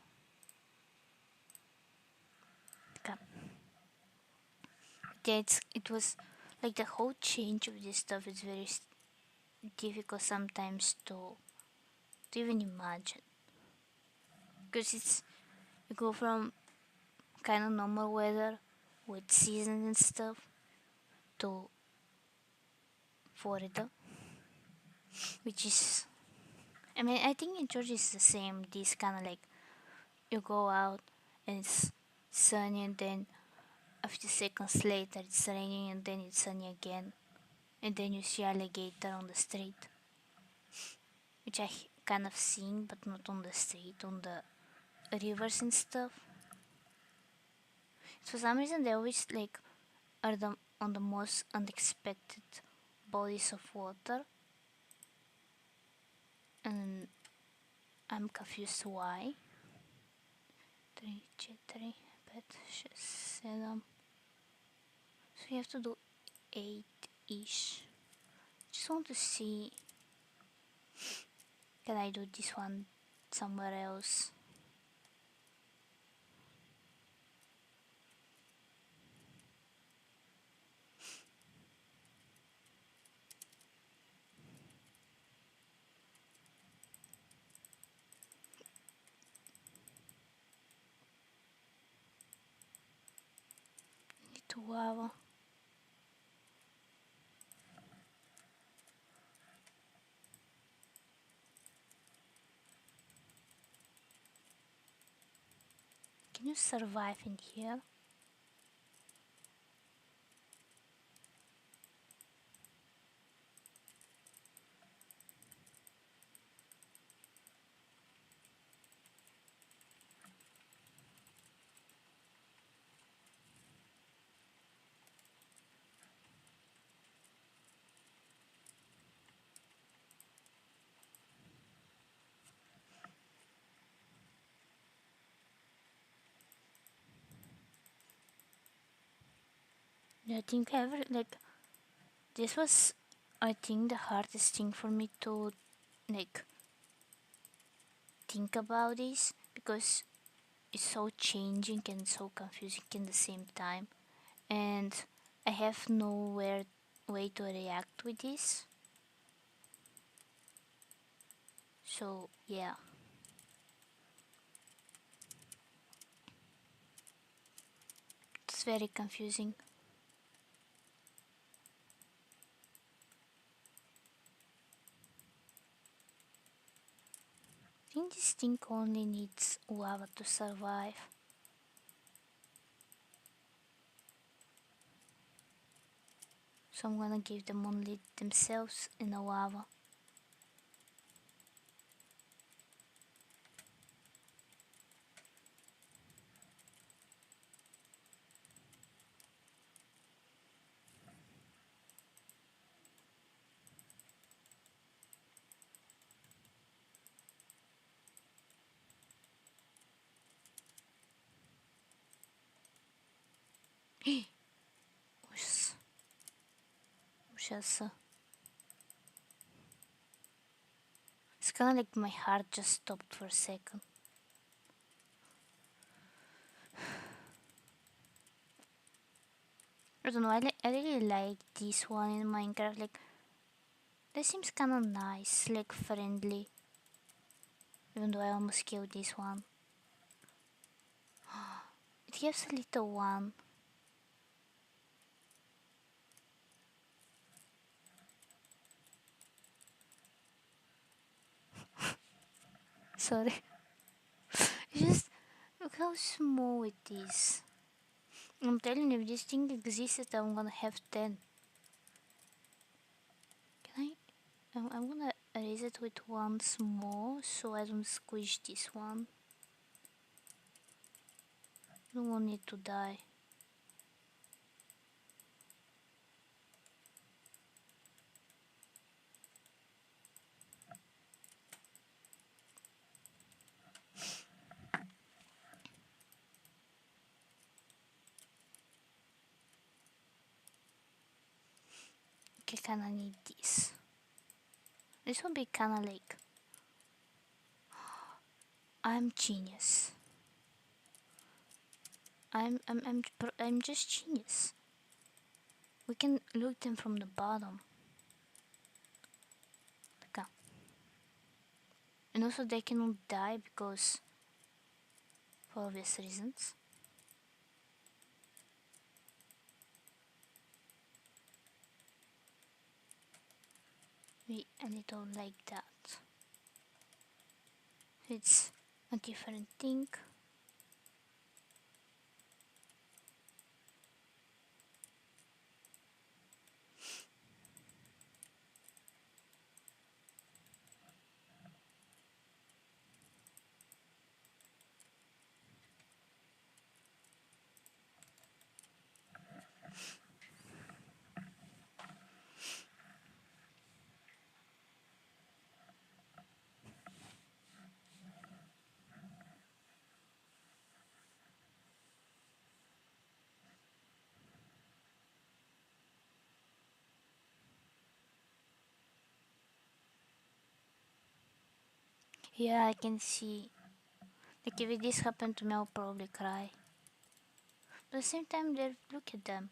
Okay. Yeah, it was like the whole change of this stuff is very difficult sometimes to even imagine, because it's you go from kind of normal weather with seasons and stuff to Florida, which is, I mean, I think in Georgia it's the same. This kind of like you go out and it's sunny, and then a few seconds later it's raining, and then it's sunny again, and then you see alligator on the street, which I kind of seen, but not on the street, on the rivers and stuff. For some reason, they always like are on the most unexpected bodies of water, and I'm confused why. 3, 4, 5, 6, 7. So you have to do 8-ish. Just want to see, can I do this one somewhere else? Need to have. Can you survive in here? Yeah, I think ever like this was, I think, the hardest thing for me to like think about this, because it's so changing and so confusing in the same time, and I have nowhere way to react with this. So yeah, it's very confusing. I think this thing only needs lava to survive. So I'm gonna give them only themselves in the lava. Ужас. Ужаса. It's kinda like my heart just stopped for a second. I don't know, I really like this one in Minecraft. Like, this seems kinda nice, like friendly. Even though I almost killed this one. It gives a little one. Sorry. Just look how small it is. I'm telling you, if this thing existed, I'm gonna have 10. Can I? I'm gonna erase it with one small so I don't squish this one. I don't want it to die. Okay, kinda need this. This will be kinda like, I'm genius. I'm just genius. We can loot them from the bottom. And also they cannot die because for obvious reasons. And it all like that. It's a different thing. Yeah, I can see. Like if this happened to me, I'll probably cry. But at the same time, look at them.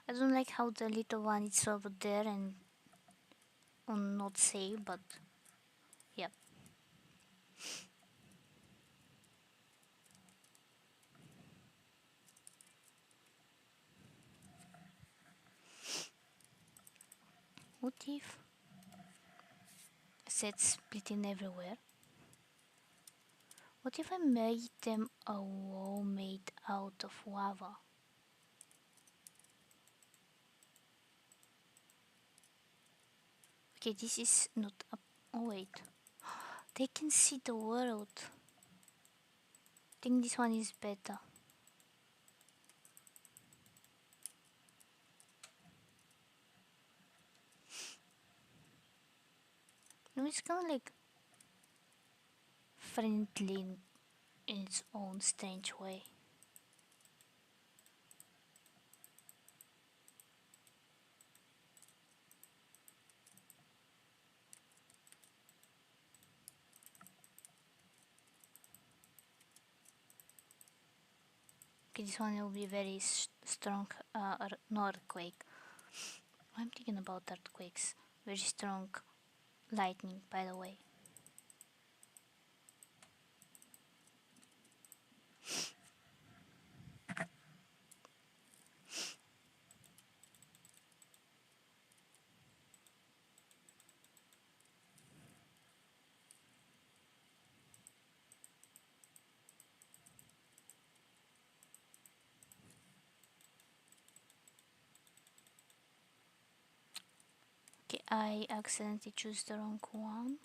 I don't like how the little one is over there and not safe, but yeah. What if sets splitting everywhere? What if I made them a wall made out of lava? Okay, this is not a... Oh wait. They can see the world. I think this one is better. No, it's kind of like friendly in its own strange way. Okay, this one will be very strong no earthquake. I'm thinking about earthquakes. Very strong lightning, by the way. Okay, I accidentally chose the wrong one.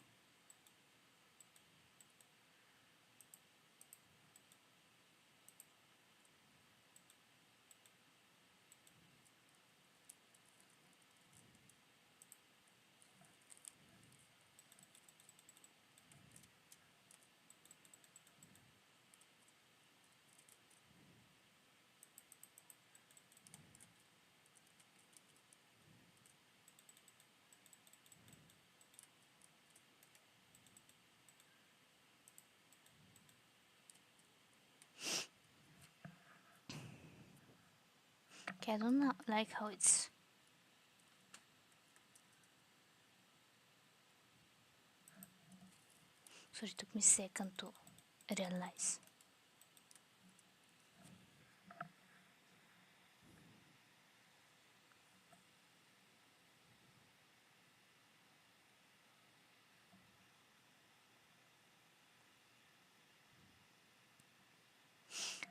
Okay, I don't like how it's... Sorry, it took me a second to realize.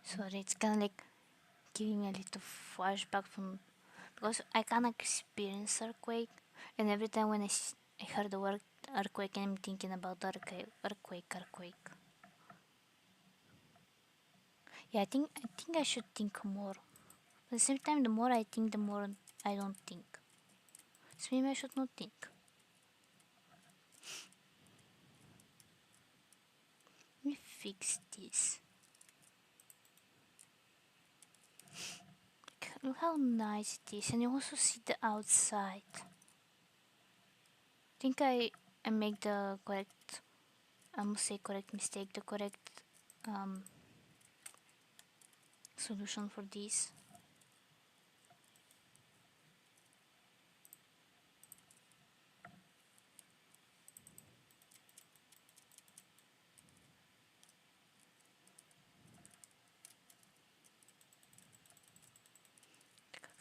Sorry, it's kind of like giving me a little flashback from... Because I can't experience earthquake, and every time when I heard the word earthquake, I'm thinking about earthquake. Yeah, I think I should think more. But at the same time, the more I think, the more I don't think. So maybe I should not think. Let me fix this. Look how nice it is, and you also see the outside. I think I make the correct... I must say correct mistake, the correct solution for this.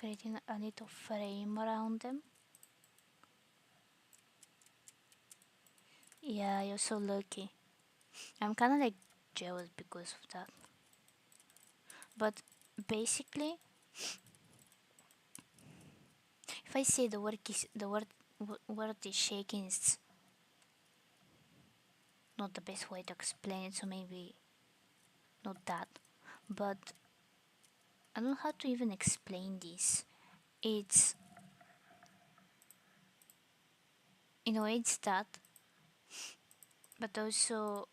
creating a little frame around them. Yeah, you're so lucky. I'm kind of like jealous because of that. But basically, if I say the word is shaking, it's not the best way to explain it. So maybe not that. But I don't know how to even explain this. It's it's that, but also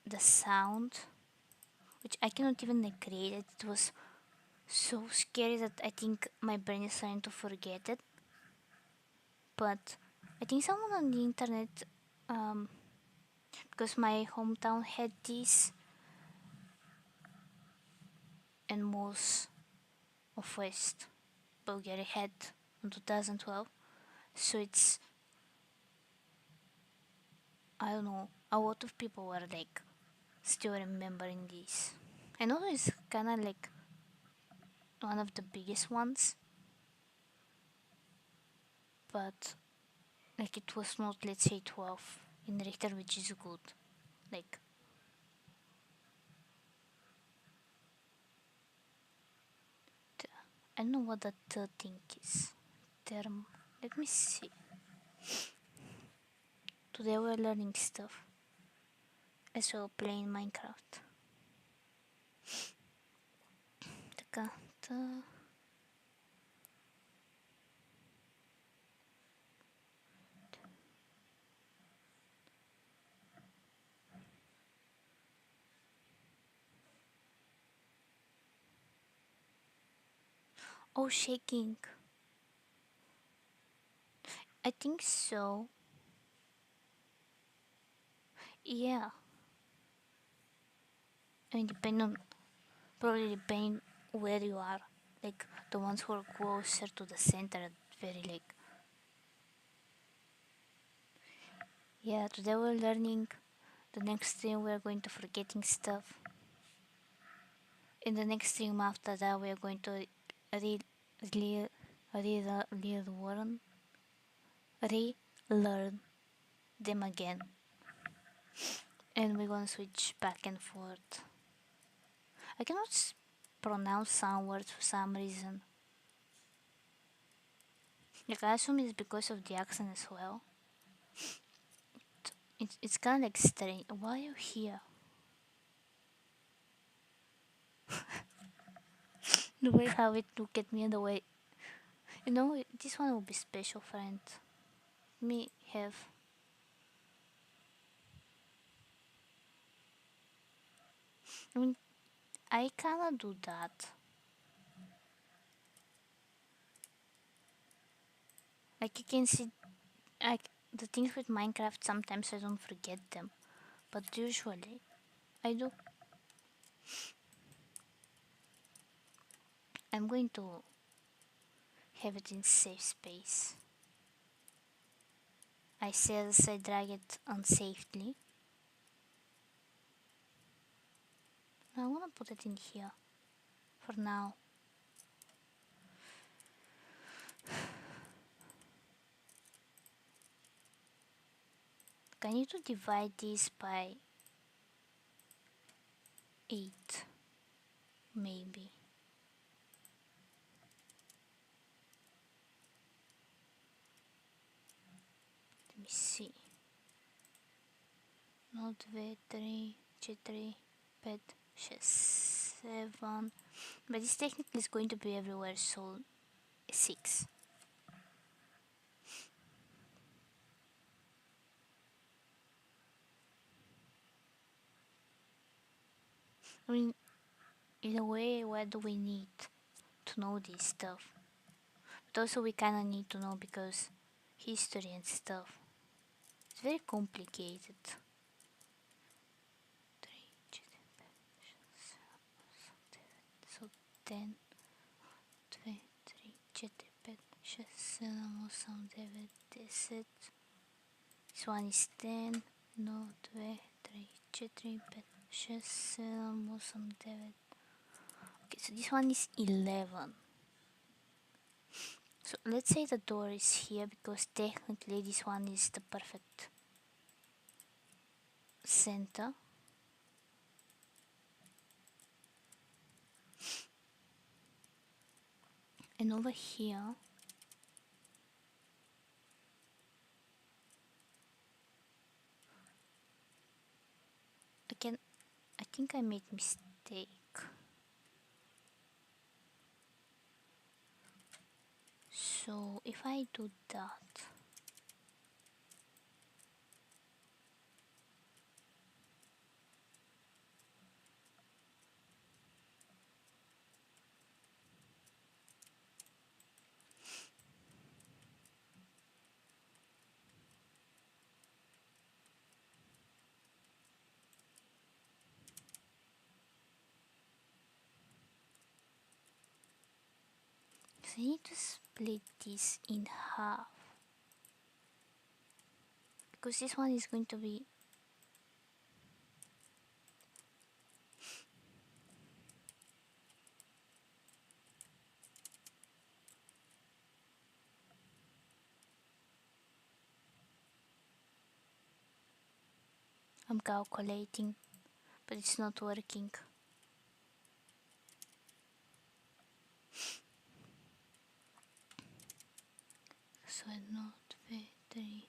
the sound, which I cannot even recreate it. It was so scary that I think my brain is trying to forget it. But I think someone on the internet, um, because my hometown had this, and most of West Bulgaria had in 2012. So it's, I don't know, a lot of people were like still remembering this. I know it's kind of like one of the biggest ones, but like it was not, let's say, 12 in Richter, which is good. Like, I don't know what the third thing is. Term. Let me see. Today we're learning stuff as well, playing Minecraft. Така, oh, shaking. I think so. Yeah. I mean, probably depending where you are. Like, the ones who are closer to the center are very like, yeah, today we're learning. The next stream we're going to forgetting stuff. In the next stream after that we're going to read, read, relearn them again. And we're gonna switch back and forth. I cannot pronounce some words for some reason. Like, I assume it's because of the accent as well. It's kind of like strange. Why are you here? The way how it look at me and the way, this one will be special, friend. Me have. I mean, I cannot do that. Like, you can see, like, the things with Minecraft, sometimes I don't forget them, but usually I do. I'm going to have it in safe space. I said I drag it unsafely. I wanna put it in here for now. I need to divide this by 8, maybe. Let me see. 1, 2, 3, 4, 5, 6, 7. But this technically is going to be everywhere, so 6. I mean, in a way, why do we need to know this stuff? But also we kinda need to know because history and stuff. It's very complicated. 3, 4, 5, 6, 7, 8. So 10, 2, 3, 4, 5, 6, 7, 8, 9, 10. This one is 10. 1, 2, 3, 4, 5, 6, 7, 8, 9. Okay, so this one is 11. So let's say the door is here because technically this one is the perfect center. And over here I think I made mistake. So if I do that, so I need to split this in half because this one is going to be I'm calculating, but it's not working. So 1, 2, 3,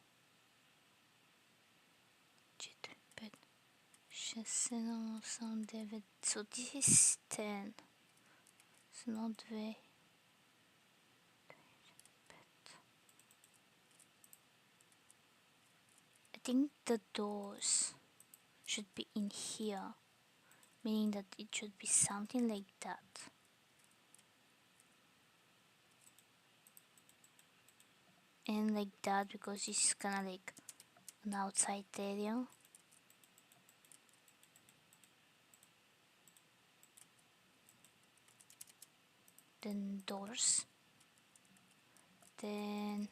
4, 5, 6, 7, 8, 9. So this is 10. So 1, 2. I think the doors should be in here, meaning that it should be something like that. And like that because it's kinda like an outside area. Then doors. Then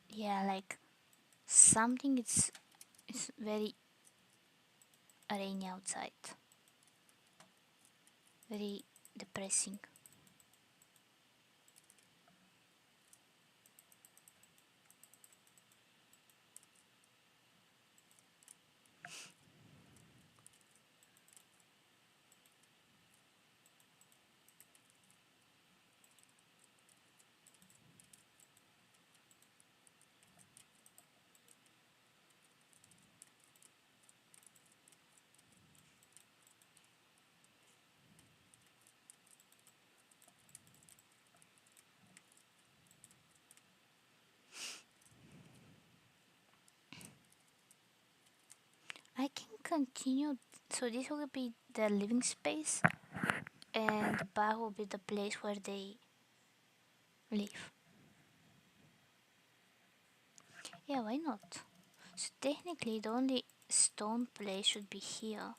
yeah, like something it's very rainy outside. Very depressing. I can continue. So this will be the living space, and the back will be the place where they live. Yeah, why not? So technically, the only stone place should be here.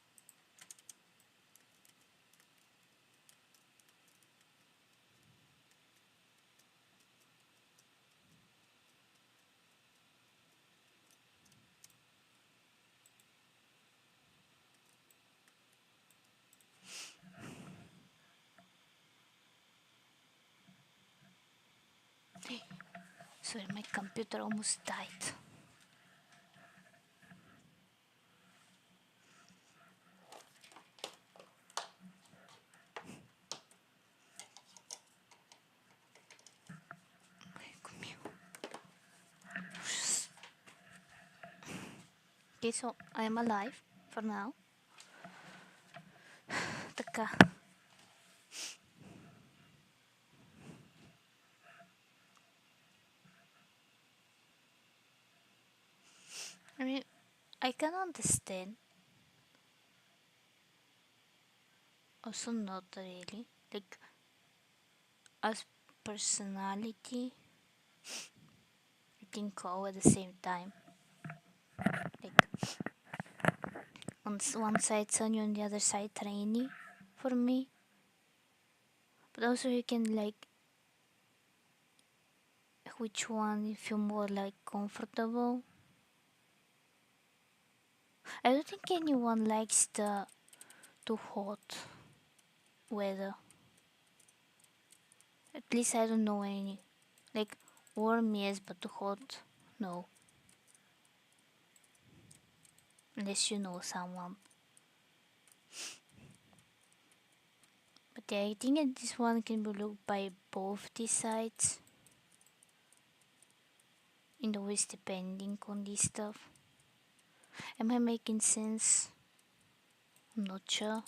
Sorry, my computer almost died. Okay, so I am alive for now. Така. I mean, I can understand. Also, not really. Like, as personality, I think all at the same time. Like, on one side sunny, on the other side rainy for me. But also, you can like which one you feel more like comfortable. I don't think anyone likes the too hot weather. At least I don't know any. Like warm, yes, but too hot, no. Unless you know someone. But yeah, I think that this one can be looked by both these sides. And always depending on this stuff. Am I making sense? I'm not sure.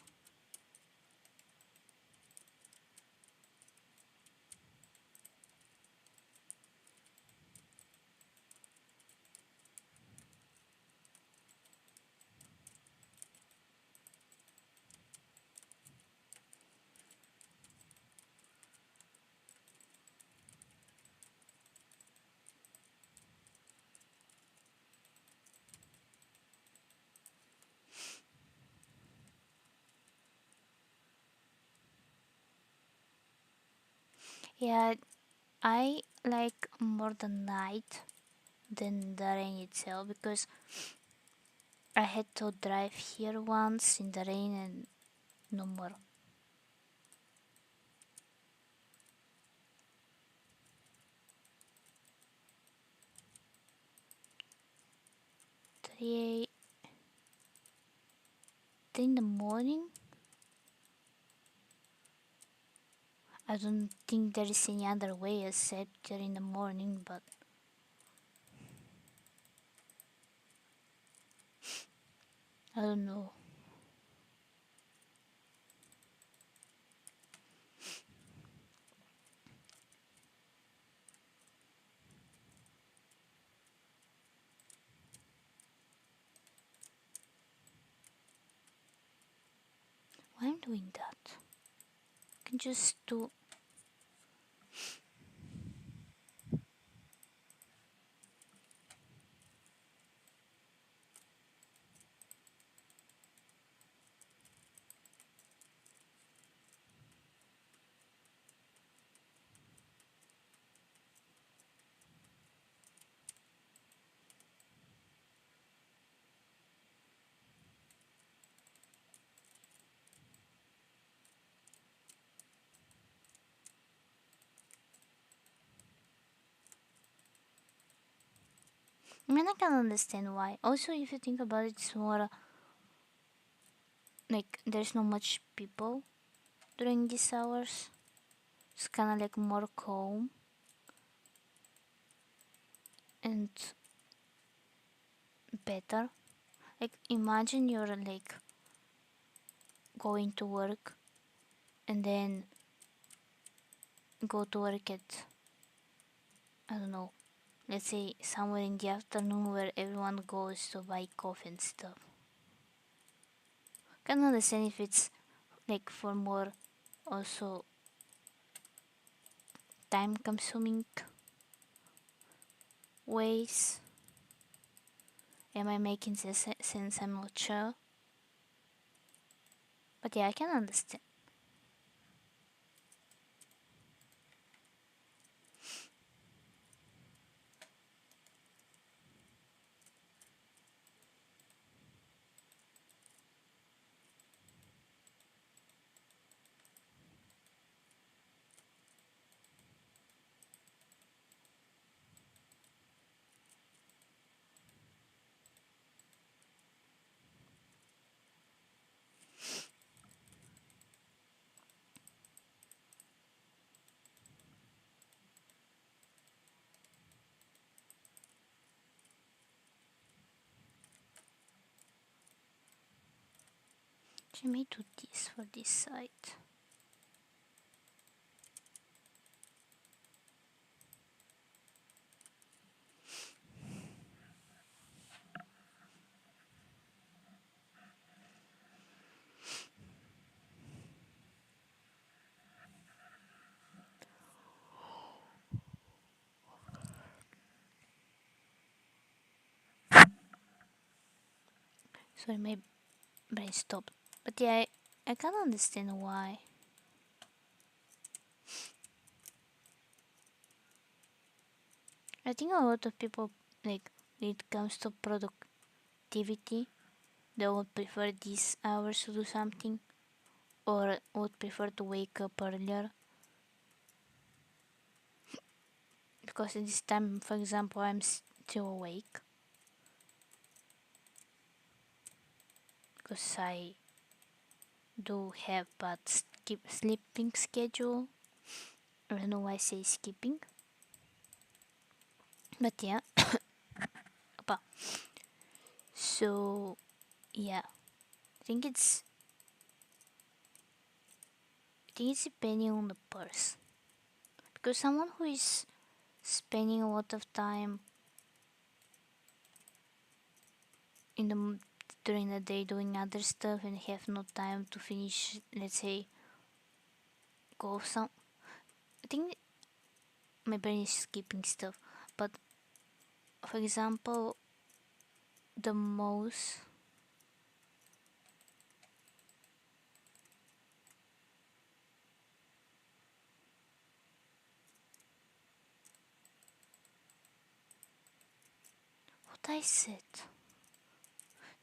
Yeah, I like more the night than the rain itself because I had to drive here once in the rain and no more. 3 in the morning? I don't think there is any other way except 3 in the morning, but I don't know. Why I'm doing that? I can just do. I mean, I can understand why. Also, if you think about it, it's more like there's not much people during these hours. It's kind of like more calm and better. Like, imagine you're like going to work and then go to work at, I don't know, let's say somewhere in the afternoon where everyone goes to buy coffee and stuff. Can understand if it's like for more also time consuming ways. Am I making sense? I'm not sure. But yeah, I can understand. So I may do this for this side. Sorry, my brain stopped. But yeah, I can understand why. I think a lot of people, like, when it comes to productivity, they would prefer these hours to do something, or would prefer to wake up earlier. Because at this time, for example, I'm still awake because I do have bad sleeping schedule. I don't know why I say skipping, but yeah. So yeah, I think it's depending on the person, because someone who is spending a lot of time in the during the day doing other stuff and have no time to finish, let's say, go some. I think my brain is skipping stuff, but for example, the most what I said.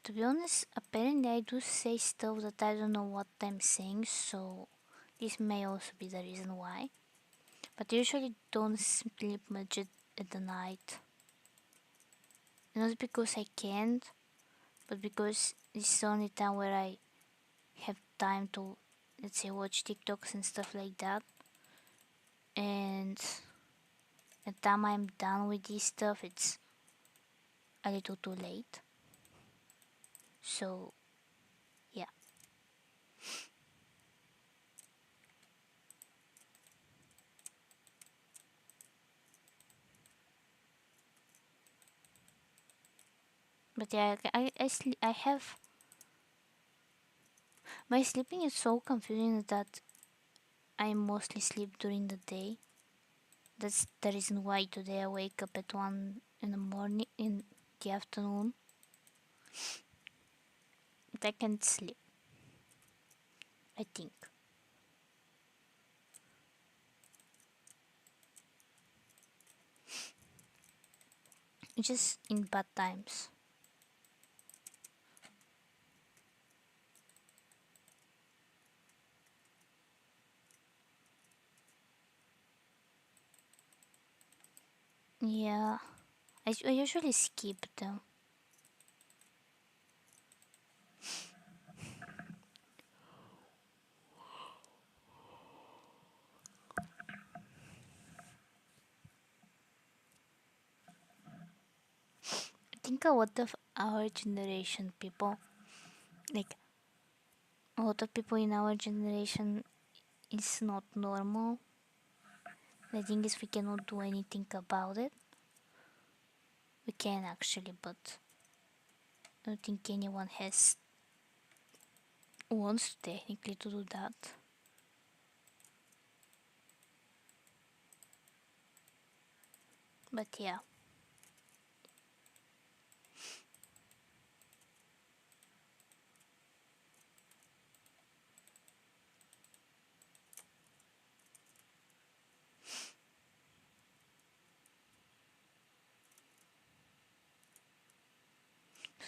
To be honest, apparently I do say stuff that I don't know what I'm saying, so this may also be the reason why. But I usually don't sleep much at the night. Not because I can't, but because this is the only time where I have time to, let's say, watch TikToks and stuff like that. And the time I'm done with this stuff, it's a little too late. So, yeah. But yeah, I have my sleeping is so confusing that I mostly sleep during the day. That's the reason why today I wake up at 1 in the morning, in the afternoon. But I can't sleep, I think. Just in bad times. Yeah, I usually skip them. I think a lot of our generation people, like a lot of people in our generation, is not normal. The thing is, we cannot do anything about it. We can actually, but I don't think anyone has wants technically to do that. But yeah.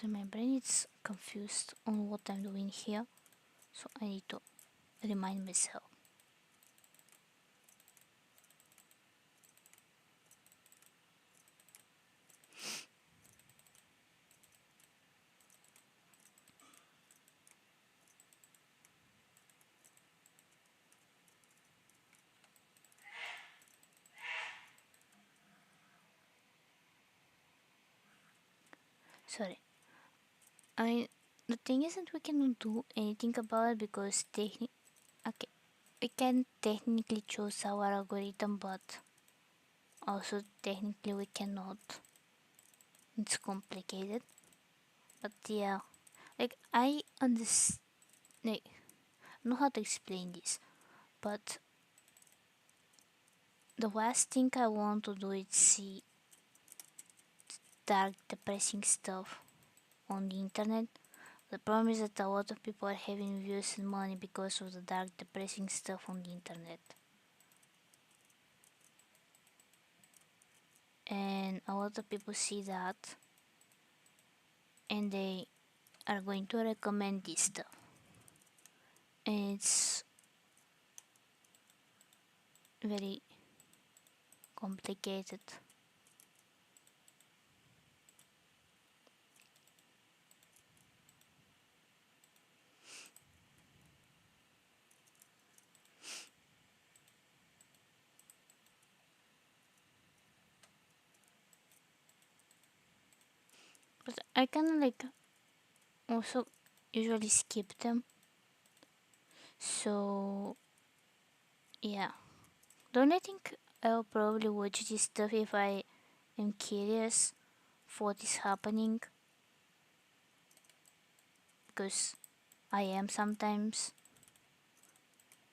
So my brain is confused on what I'm doing here, so I need to remind myself. Sorry. I mean, the thing isn't we cannot do anything about it because okay, we can technically choose our algorithm, but also technically we cannot. It's complicated. But yeah, like I understand. Like, know how to explain this, but the last thing I want to do is see dark, depressing stuff on the internet. The problem is that a lot of people are having views and money because of the dark, depressing stuff on the internet. And a lot of people see that and they are going to recommend this stuff. And it's very complicated. But I can like also usually skip them. So yeah. The only thing I'll probably watch this stuff if I am curious for what is happening, because I am sometimes,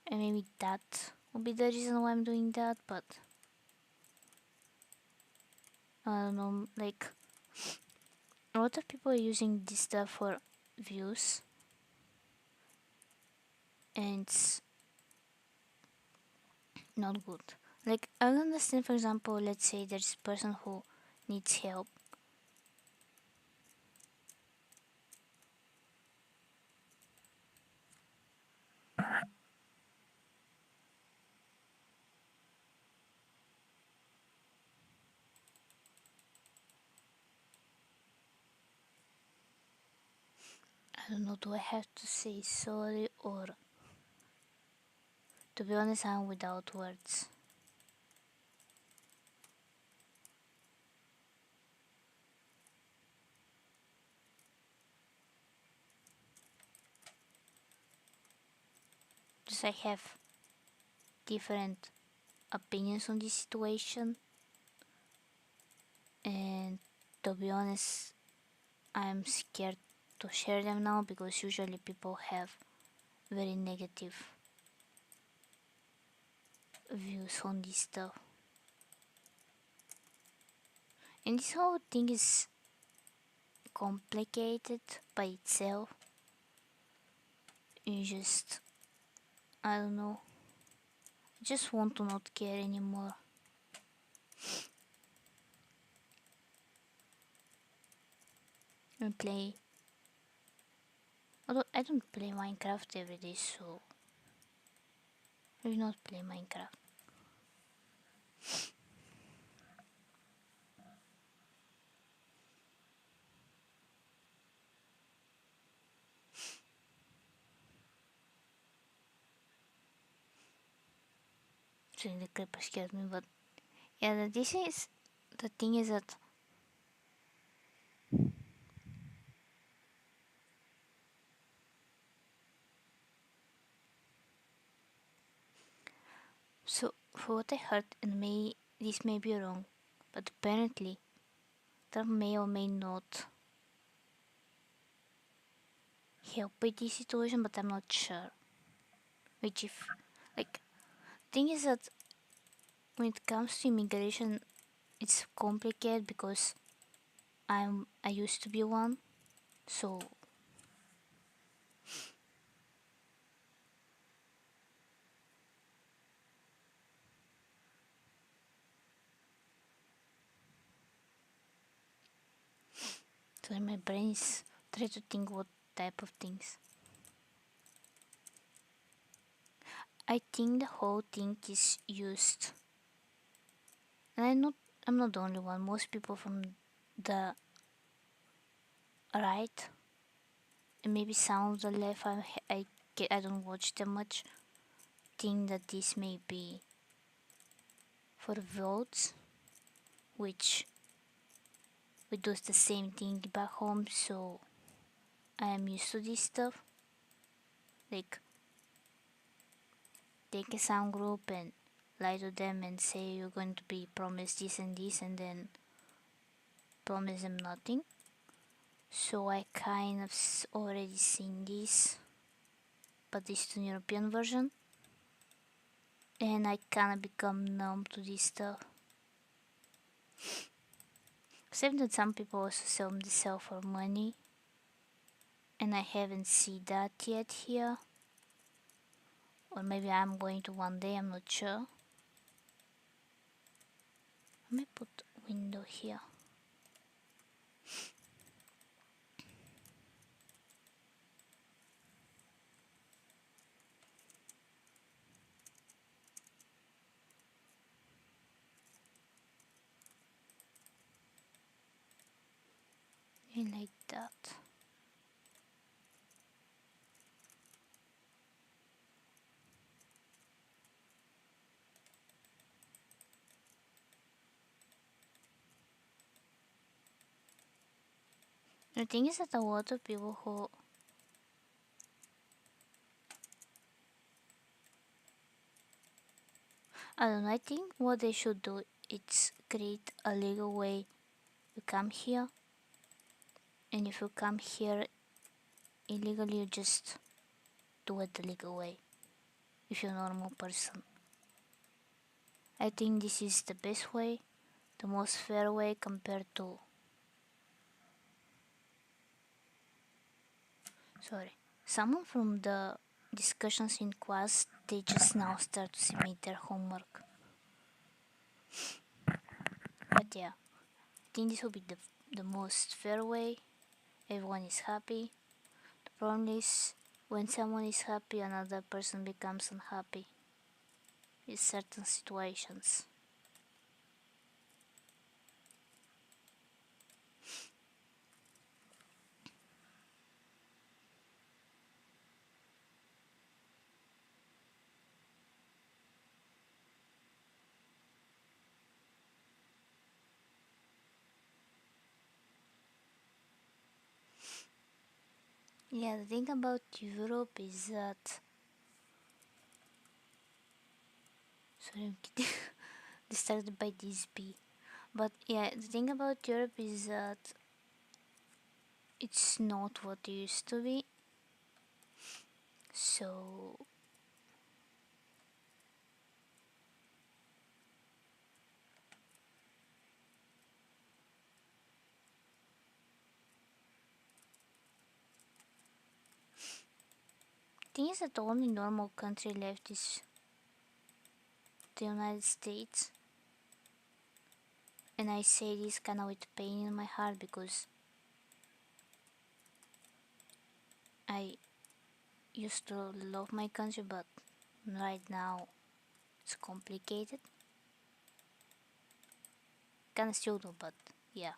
and maybe that will be the reason why I'm doing that. But I don't know, like a lot of people are using this stuff for views, and it's not good. Like I don't understand, for example, let's say there's a person who needs help. I don't know, do I have to say sorry, or to be honest, I'm without words. Just I have different opinions on this situation, and to be honest, I'm scared to share them now because usually people have very negative views on this stuff. And this whole thing is complicated by itself. You just, I don't know, I just want to not care anymore. And play. Although I don't play Minecraft every day, so I will not play Minecraft. So the creeper scared me, but yeah, this is the thing is that so for what I heard, and this may be wrong, but apparently that may or may not help with this situation, but I'm not sure. Which if like thing is that when it comes to immigration, it's complicated because I used to be one, so my brain is trying to think what type of things. I think the whole thing is used, and I'm not the only one. Most people from the right, and maybe some of the left, I don't watch them much, think that this may be for votes, which we do the same thing back home, so I am used to this stuff. Like take a sound group and lie to them and say you're going to be promised this and this, and then promise them nothing. So I kind of already seen this, but this is an European version, and I kind of become numb to this stuff. Except that some people also sell for money, and I haven't seen that yet here. Or maybe I'm going to one day, I'm not sure. Let me put window here. And like that. The thing is that a lot of people who I don't know, I think what they should do is create a legal way to come here, and if you come here illegally you just do it the legal way if you're a normal person. I think this is the best way, the most fair way compared to someone from the discussions in class. They just now start to submit their homework. But yeah, I think this will be the most fair way. Everyone is happy. The problem is when someone is happy, another person becomes unhappy in certain situations. Yeah, the thing about Europe is that. Sorry, I'm getting distracted by this bee. But yeah, the thing about Europe is that it's not what it used to be. So thing is that the only normal country left is the United States. And I say this kind of with pain in my heart because I used to love my country, but right now it's complicated. Kinda still do, but yeah.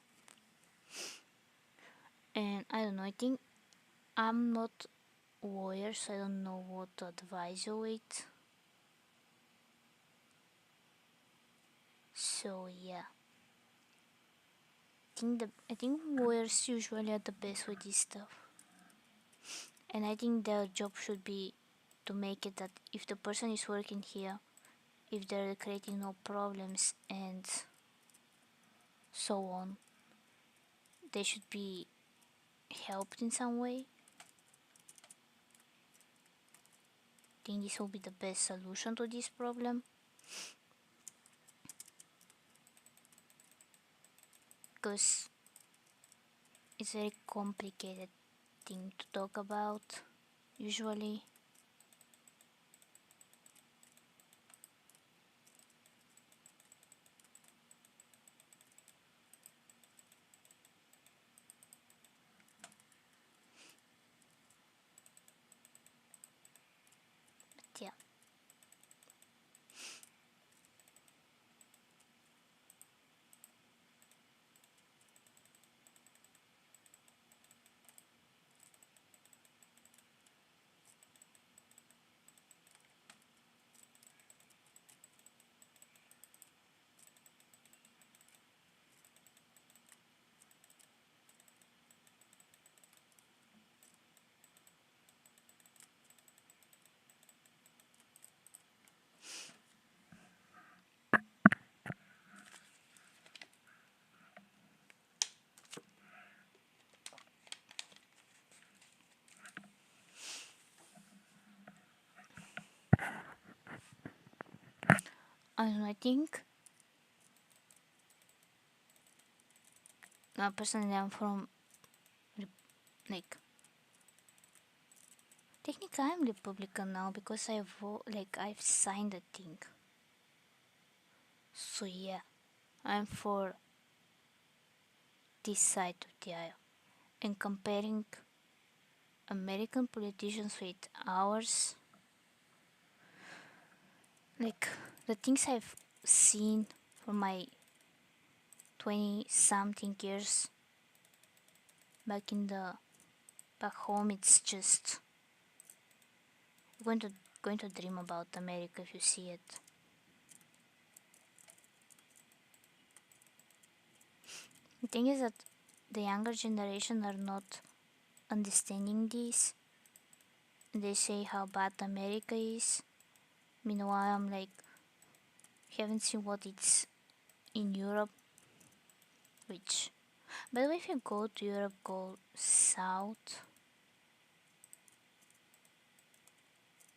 And I don't know, I think I'm not a lawyer, so I don't know what to advise you with. So yeah. I think lawyers usually are the best with this stuff. And I think their job should be to make it that if the person is working here, if they're creating no problems and so on, they should be helped in some way. I think this will be the best solution to this problem. Because it's a very complicated thing to talk about usually. But yeah. I don't know, I think personally I'm from like technically I'm Republican now because I've signed a thing. So yeah, I'm for this side of the aisle. And comparing American politicians with ours, like the things I've seen for my 20 something years, back in the back home, it's just going to dream about America if you see it. The thing is that the younger generation are not understanding this. They say how bad America is. Meanwhile, I'm like, haven't seen what it's in Europe. Which, by the way, if you go to Europe, go south,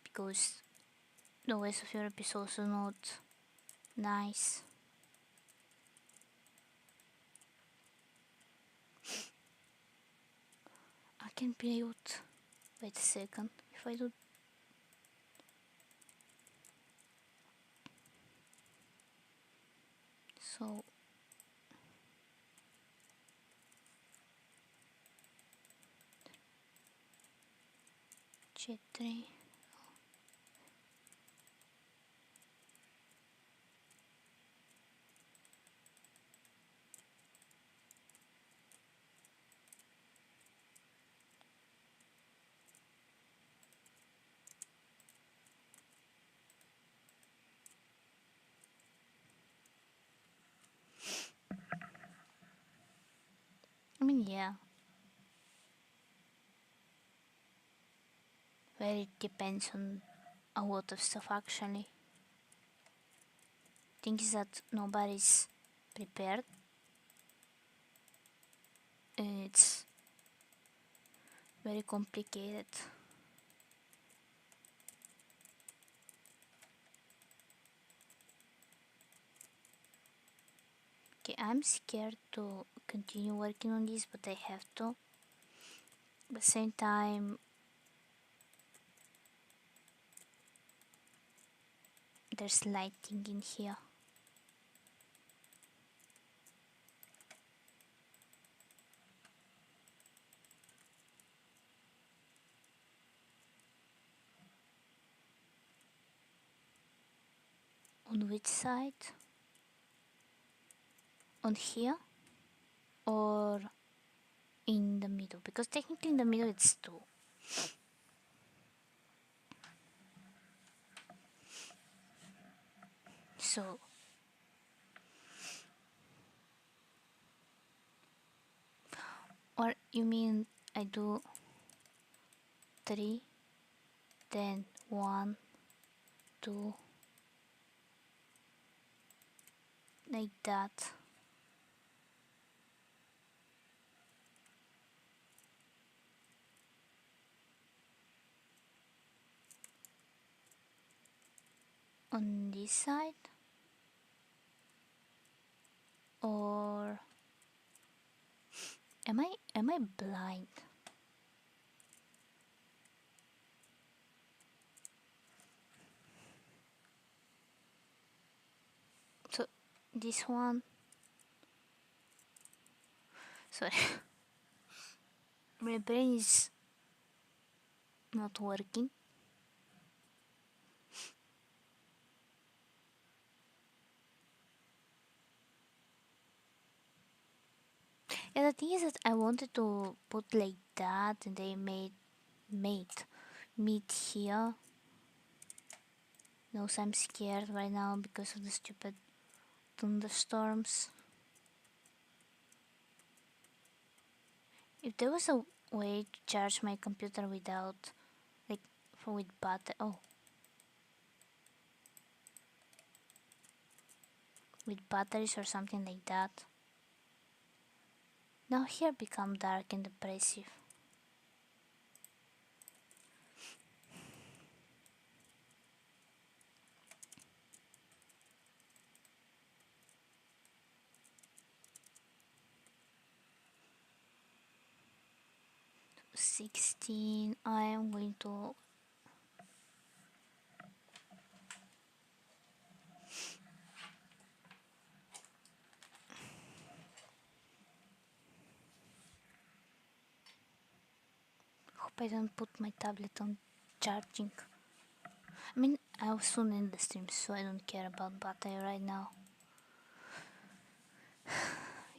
because the west of Europe is also not nice. I can build. Wait a second. If I do. So. C3. I mean, yeah. Where it depends on a lot of stuff actually. Thing is that nobody's prepared. It's very complicated. Okay, I'm scared to continue working on this, but I have to. At the same time, there's lighting in here. On which side? On here? Or in the middle? Because technically in the middle it's two. So or you mean I do 3, then 1, 2, like that. On this side? Or am I blind? So this one, sorry, my brain is not working. Yeah, the thing is that I wanted to put like that, and they made meet here. Knows I'm scared right now because of the stupid thunderstorms. If there was a way to charge my computer without, like, with with batteries or something like that. Now here become dark and depressive. $16. I am going to hope I don't put my tablet on charging. I mean, I'll soon end the stream, so I don't care about battery right now.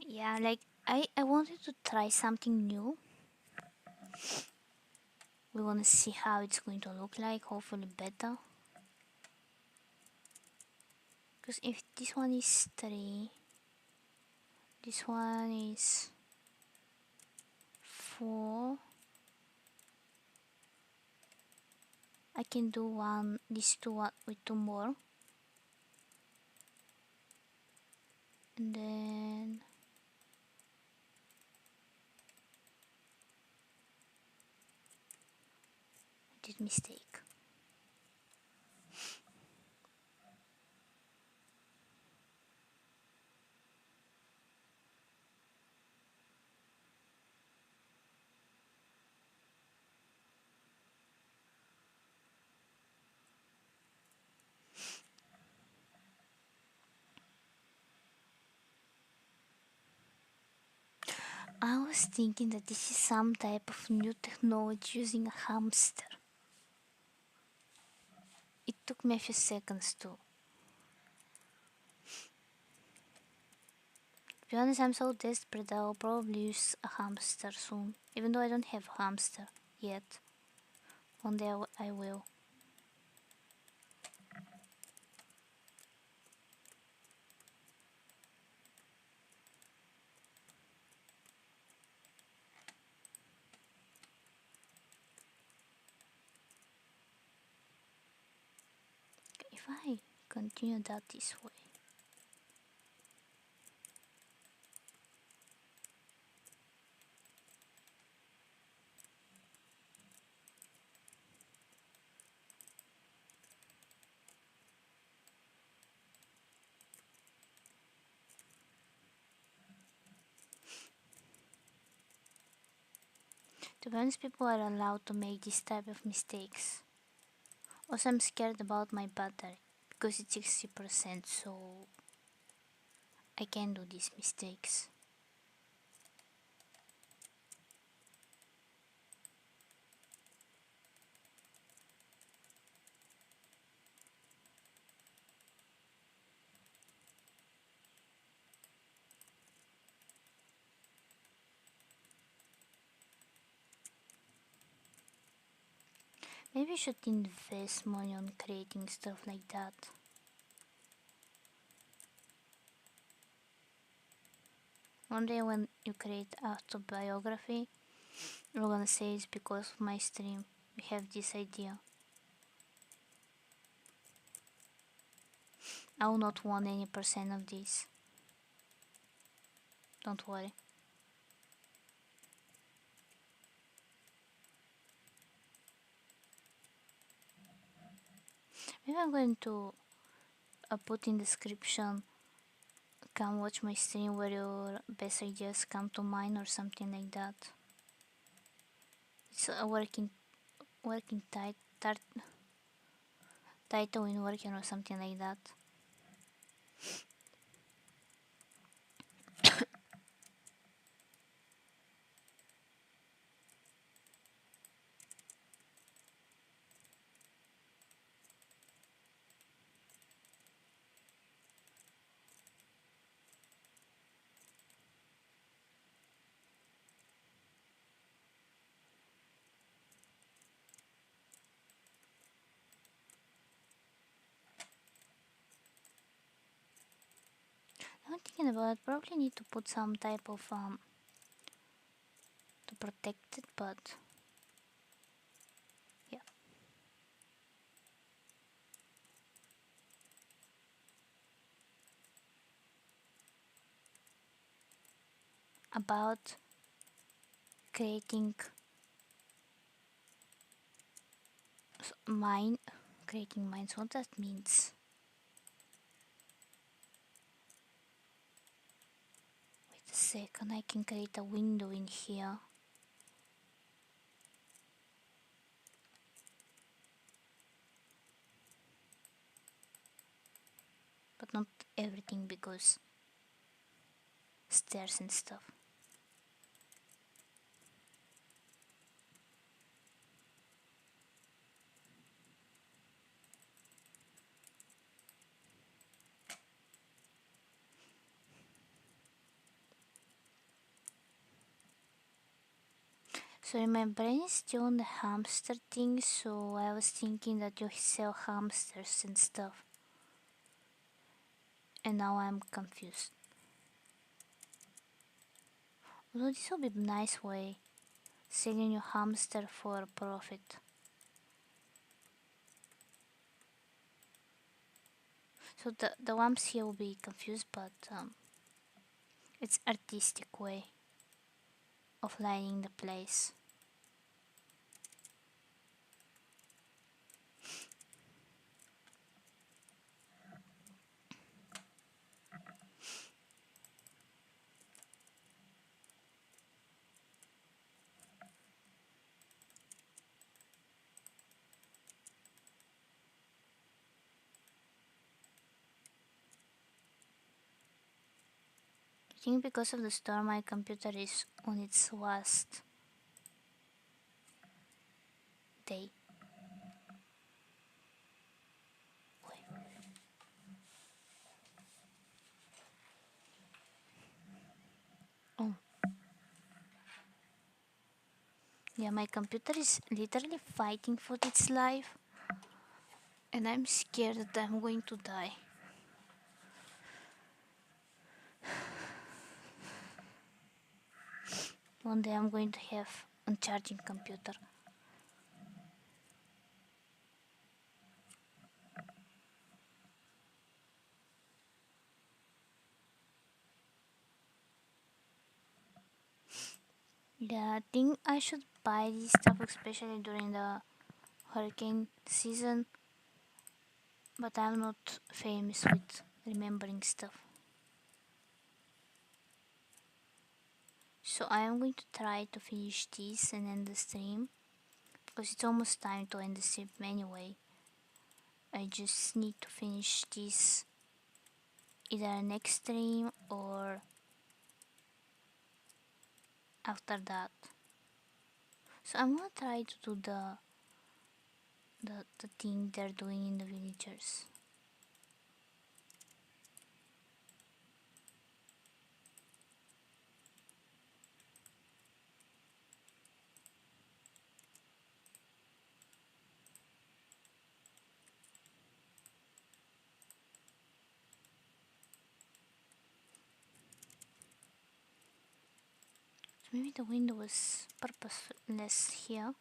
Yeah, like I wanted to try something new. We want to see how it's going to look like, hopefully better. Because if this one is 3, this one is 4, I can do these two with 2 more, and then I did mistake. I was thinking that this is some type of new technology using a hamster. It took me a few seconds too. To be honest, I'm so desperate that I'll probably use a hamster soon. Even though I don't have a hamster yet. One day I will. If I continue that this way. To be honest, people are allowed to make this type of mistakes. Also, I'm scared about my battery because it's 60%, so I can do these mistakes. Maybe you should invest money on creating stuff like that. One day when you create autobiography, you're gonna say it's because of my stream. We have this idea. I will not want any percent of this. Don't worry. Maybe I'm going to put in description, come watch my stream where your best ideas come to mind or something like that. It's a working title in working or something like that. I'm thinking about it, probably need to put some type of to protect it, but yeah. About creating creating minds, what that means. Wait a second, I can create a window in here. But not everything because stairs and stuff. Sorry, my brain is still on the hamster thing, so I was thinking that you sell hamsters and stuff. And now I'm confused. Although this would be a nice way, selling your hamster for a profit. So the lamps here will be confused, but it's artistic way of lighting the place. I think because of the storm my computer is on its last day. Oh. Yeah, my computer is literally fighting for its life. And I'm scared that I'm going to die. One day I'm going to have a charging computer. Yeah, I think I should buy this stuff, especially during the hurricane season. But I'm not famous with remembering stuff. So I am going to try to finish this and end the stream. Because it's almost time to end the stream anyway. I just need to finish this either next stream or after that. So I'm gonna try to do the thing they're doing in the villagers. So maybe the window was purposeless here.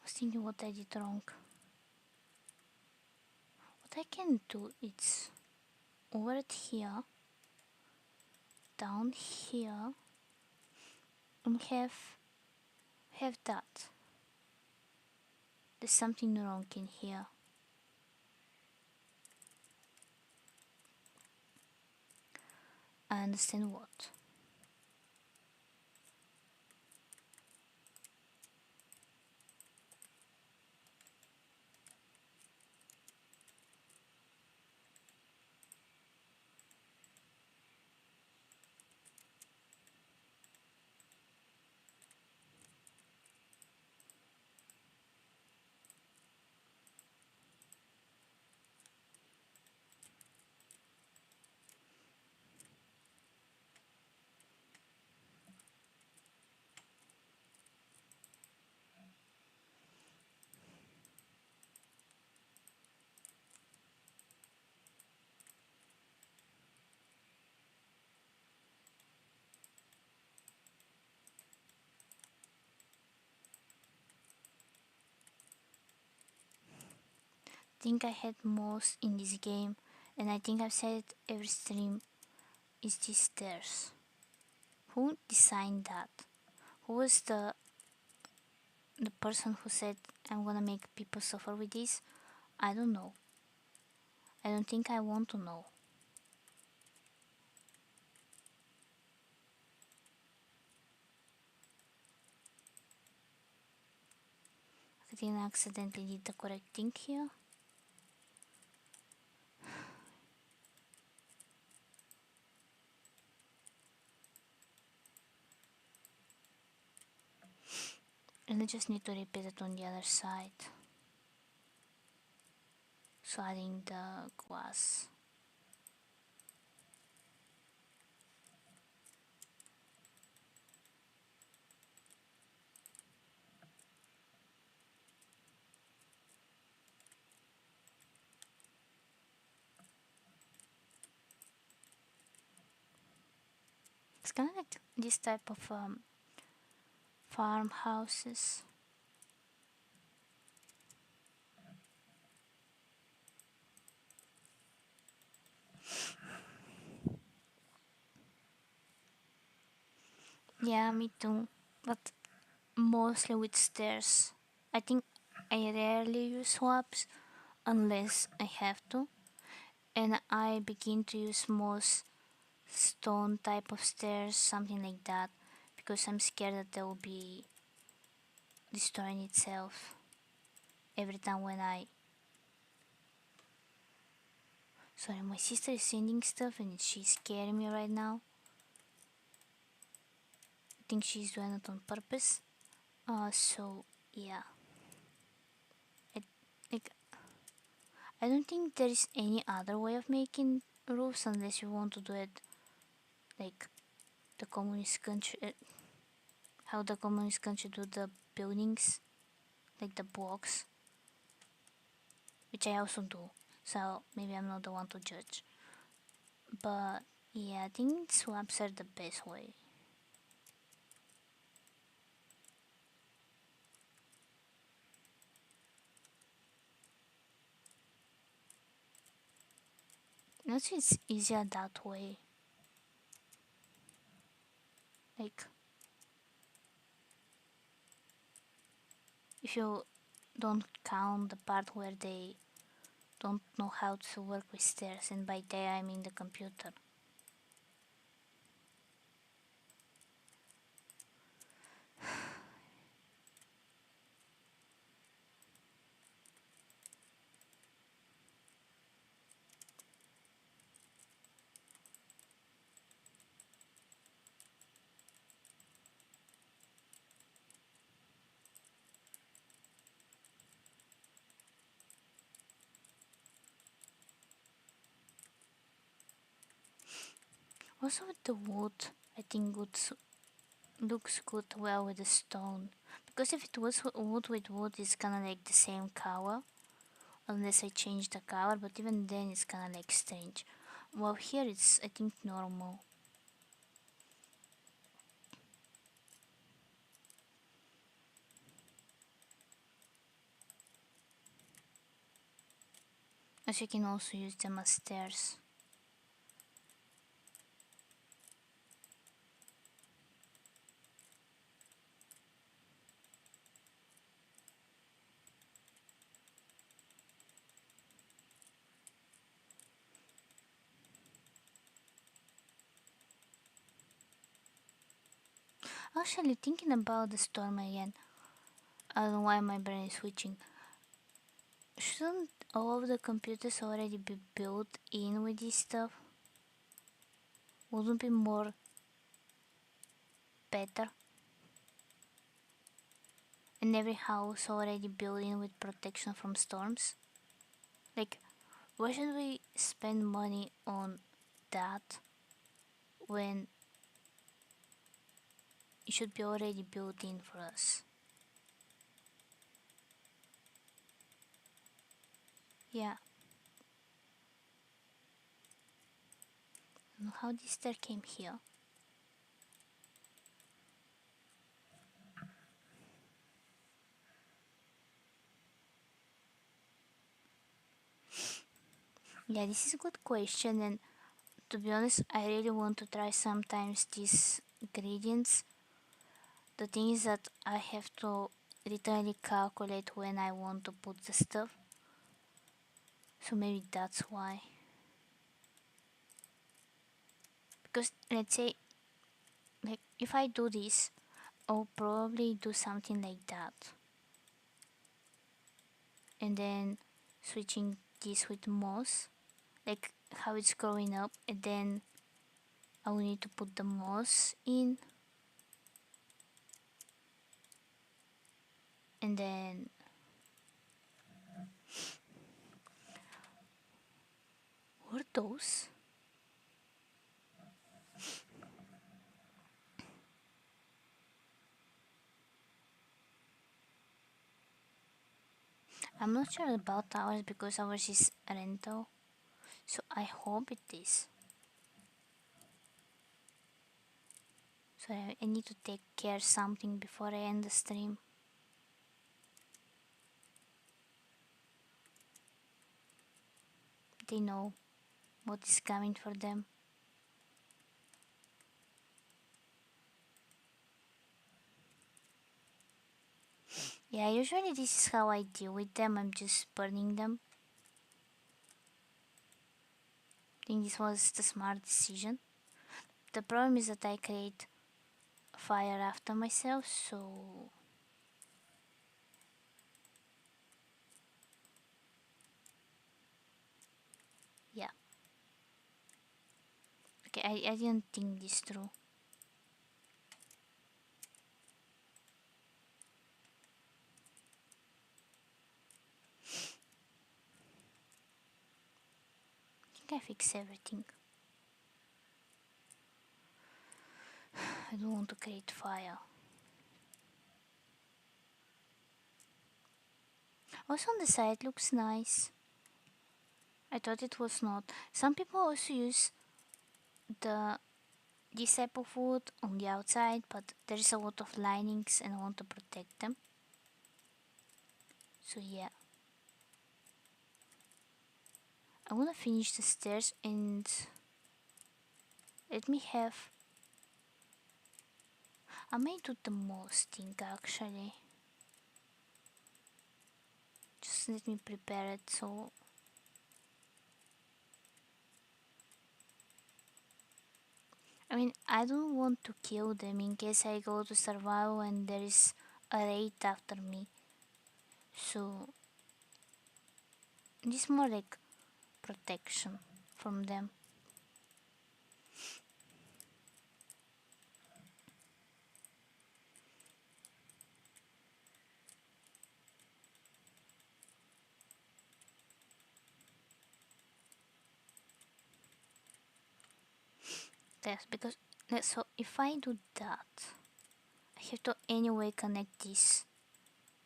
I was thinking what I did wrong. What I can do is over it here, down here, and have that. There's something wrong in here. I understand what. I think I had most in this game, and I think I've said it every stream, is these stairs. Who designed that? Who was the person who said I'm gonna make people suffer with this? I don't know. I don't think I want to know. didn't accidentally did the correct thing here. And I just need to repeat it on the other side. So adding the glass. It's kind of like this type of farmhouses. Yeah, me too. But mostly with stairs. I think I rarely use swaps unless I have to. And I begin to use most stone type of stairs, something like that, because I'm scared that they will be destroying itself every time when I. Sorry, my sister is sending stuff and she's scaring me right now. I think she's doing it on purpose. So yeah, I, like I don't think there is any other way of making roofs unless you want to do it like the communist country, how the communist country do the buildings, like the blocks, which I also do. So maybe I'm not the one to judge. But yeah, I think swaps are the best way. Also, it's easier that way. Like if you don't count the part where they don't know how to work with stairs, and by they I mean the computer. Also with the wood, I think looks good well with the stone. Because if it was wood with wood, it's kinda like the same color. Unless I change the color, but even then it's kinda like strange. Well, here it's, I think, normal. As you can also use them as stairs. Actually, thinking about the storm again, I don't know why my brain is switching. Shouldn't all of the computers already be built in with this stuff? Wouldn't be more better? And every house already built in with protection from storms? Like, why should we spend money on that when it should be already built in for us? Yeah. I don't know how this stair came here. Yeah, this is a good question, and to be honest, I really want to try sometimes these ingredients. The thing is that I have to literally calculate when I want to put the stuff, so maybe that's why. Because let's say, like, if I do this, I'll probably do something like that. and then switching this with moss, like how it's growing up, and then I will need to put the moss in, and then what are those? I'm not sure about ours because ours is rental, so I hope it is. So I need to take care something before I end the stream. They know what is coming for them. Yeah, usually this is how I deal with them. I'm just burning them. I think this was the smart decision. The problem is that I create fire after myself, so yeah. Okay, I didn't think this through. I think I fixed everything. I don't want to create fire. Also on the side looks nice. I thought it was not. Some people also use the this type of wood on the outside, but there's a lot of linings and I want to protect them. So yeah. I wanna finish the stairs and let me have. I may do the most thing actually. Just let me prepare it so. I mean, I don't want to kill them in case I go to survival and there is a raid after me. So, this is more like protection from them. Yes, because so if I do that, I have to anyway connect this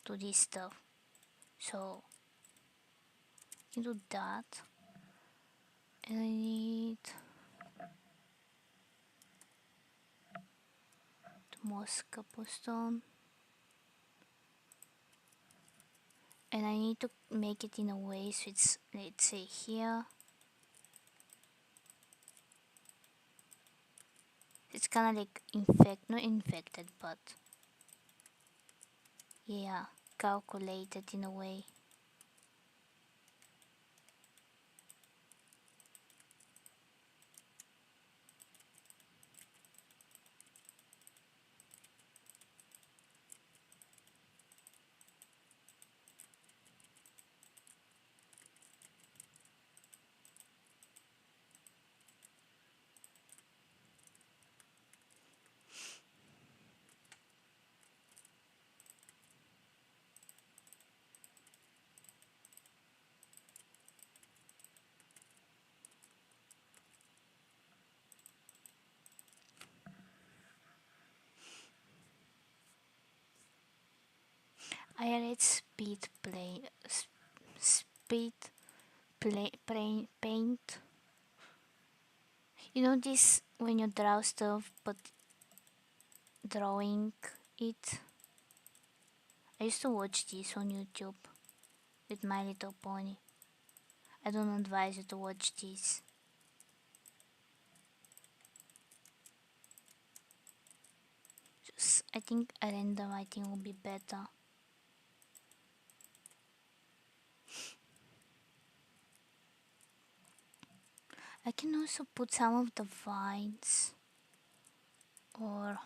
to this stuff. So, I do that, and I need the moss cobblestone, and I need to make it in a way so it's, let's say here. It's kind of like not infected, but yeah, calculated in a way. I added speed paint. You know this when you draw stuff, but drawing it. I used to watch this on YouTube with My Little Pony. I don't advise you to watch this. Just I think a random writing will be better. I can also put some of the vines or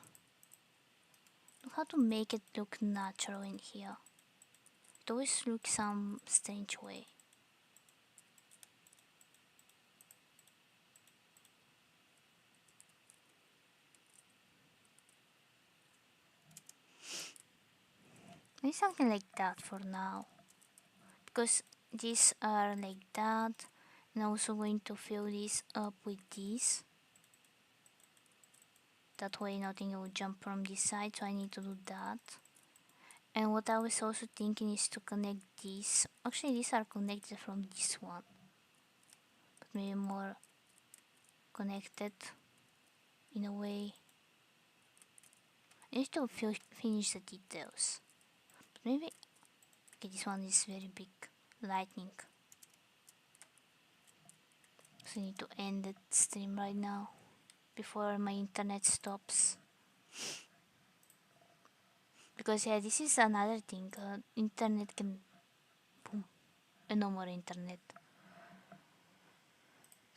how to make it look natural in here. it always looks some strange way. Maybe something like that for now. Because these are like that. And I'm also going to fill this up with this. That way nothing will jump from this side, so I need to do that. And what I was also thinking is to connect these. Actually, these are connected from this one. But maybe more connected in a way. I need to finish the details. But maybe... Okay, this one is very big. Lightning. So I need to end the stream right now. Before my internet stops. Because yeah, this is another thing. Internet can... Boom. And no more internet.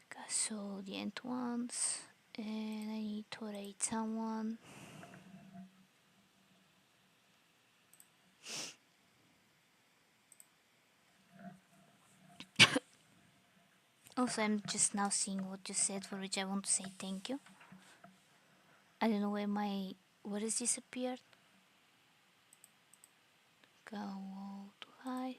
Okay, so the end ones. And I need to rate someone. Also, I'm just now seeing what you said, for which I want to say thank you. I don't know where my words disappeared. Go to high.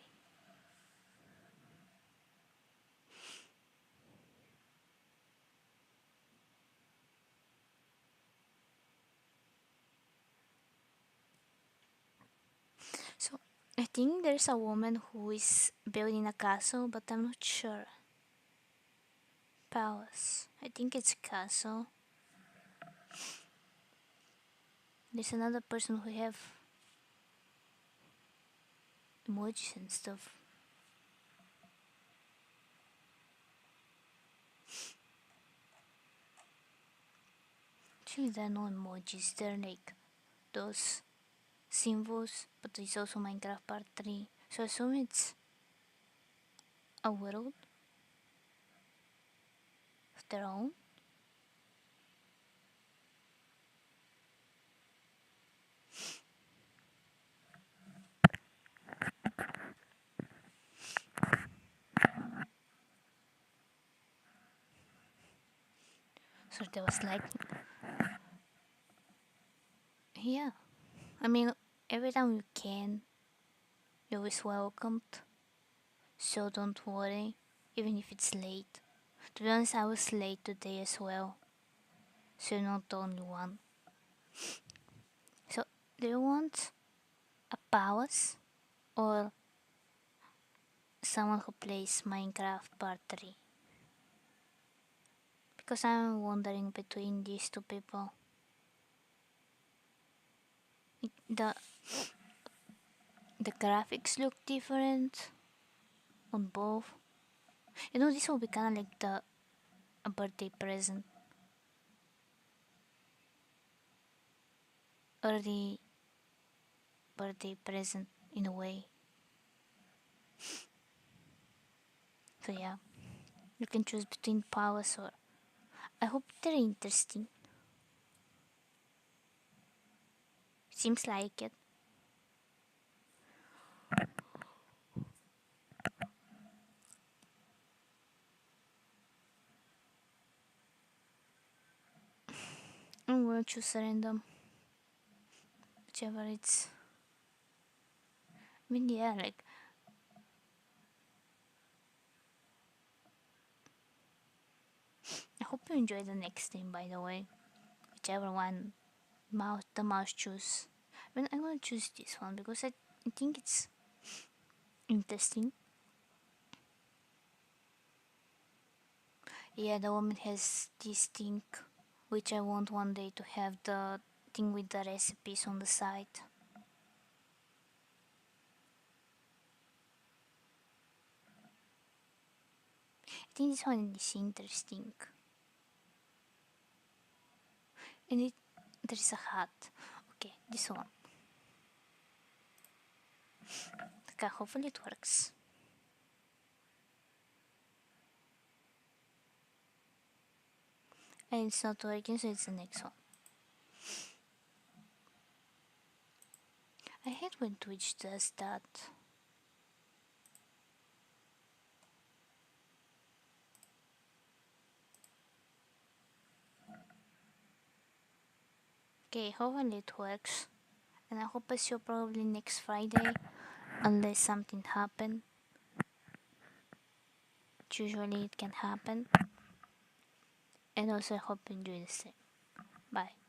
So, I think there's a woman who is building a castle, but I'm not sure. Palace. I think it's a castle. There's another person who have emojis and stuff. Actually, there are no emojis. They're like those symbols, but it's also Minecraft Part 3. So I assume it's a world of their own. So there was like... Yeah. I mean, every time you can, you're always welcomed. So don't worry, even if it's late. To be honest, I was late today as well. So you're not the only one. So, do you want a palace or someone who plays Minecraft Part 3? Because I'm wondering between these two people. The the graphics look different on both. You know, this will be kind of like a birthday present. Early birthday present in a way. So yeah, you can choose between powers or... I hope they're interesting. Seems like it. I'm gonna choose random. Whichever it's... I mean, yeah, like... I hope you enjoy the next stream, by the way. Whichever one the mouse choose. I mean, I'm gonna choose this one because I think it's interesting. Yeah, the woman has this thing, which I want one day to have the thing with the recipes on the side. I think this one is interesting. And there is a hat. Okay, this one. Okay, hopefully it works. And it's not working, so it's the next one. I hate when Twitch does that. Okay, hopefully it works. And I hope I see you probably next Friday, unless something happen. Usually it can happen. And also I hope you enjoy the same. Bye.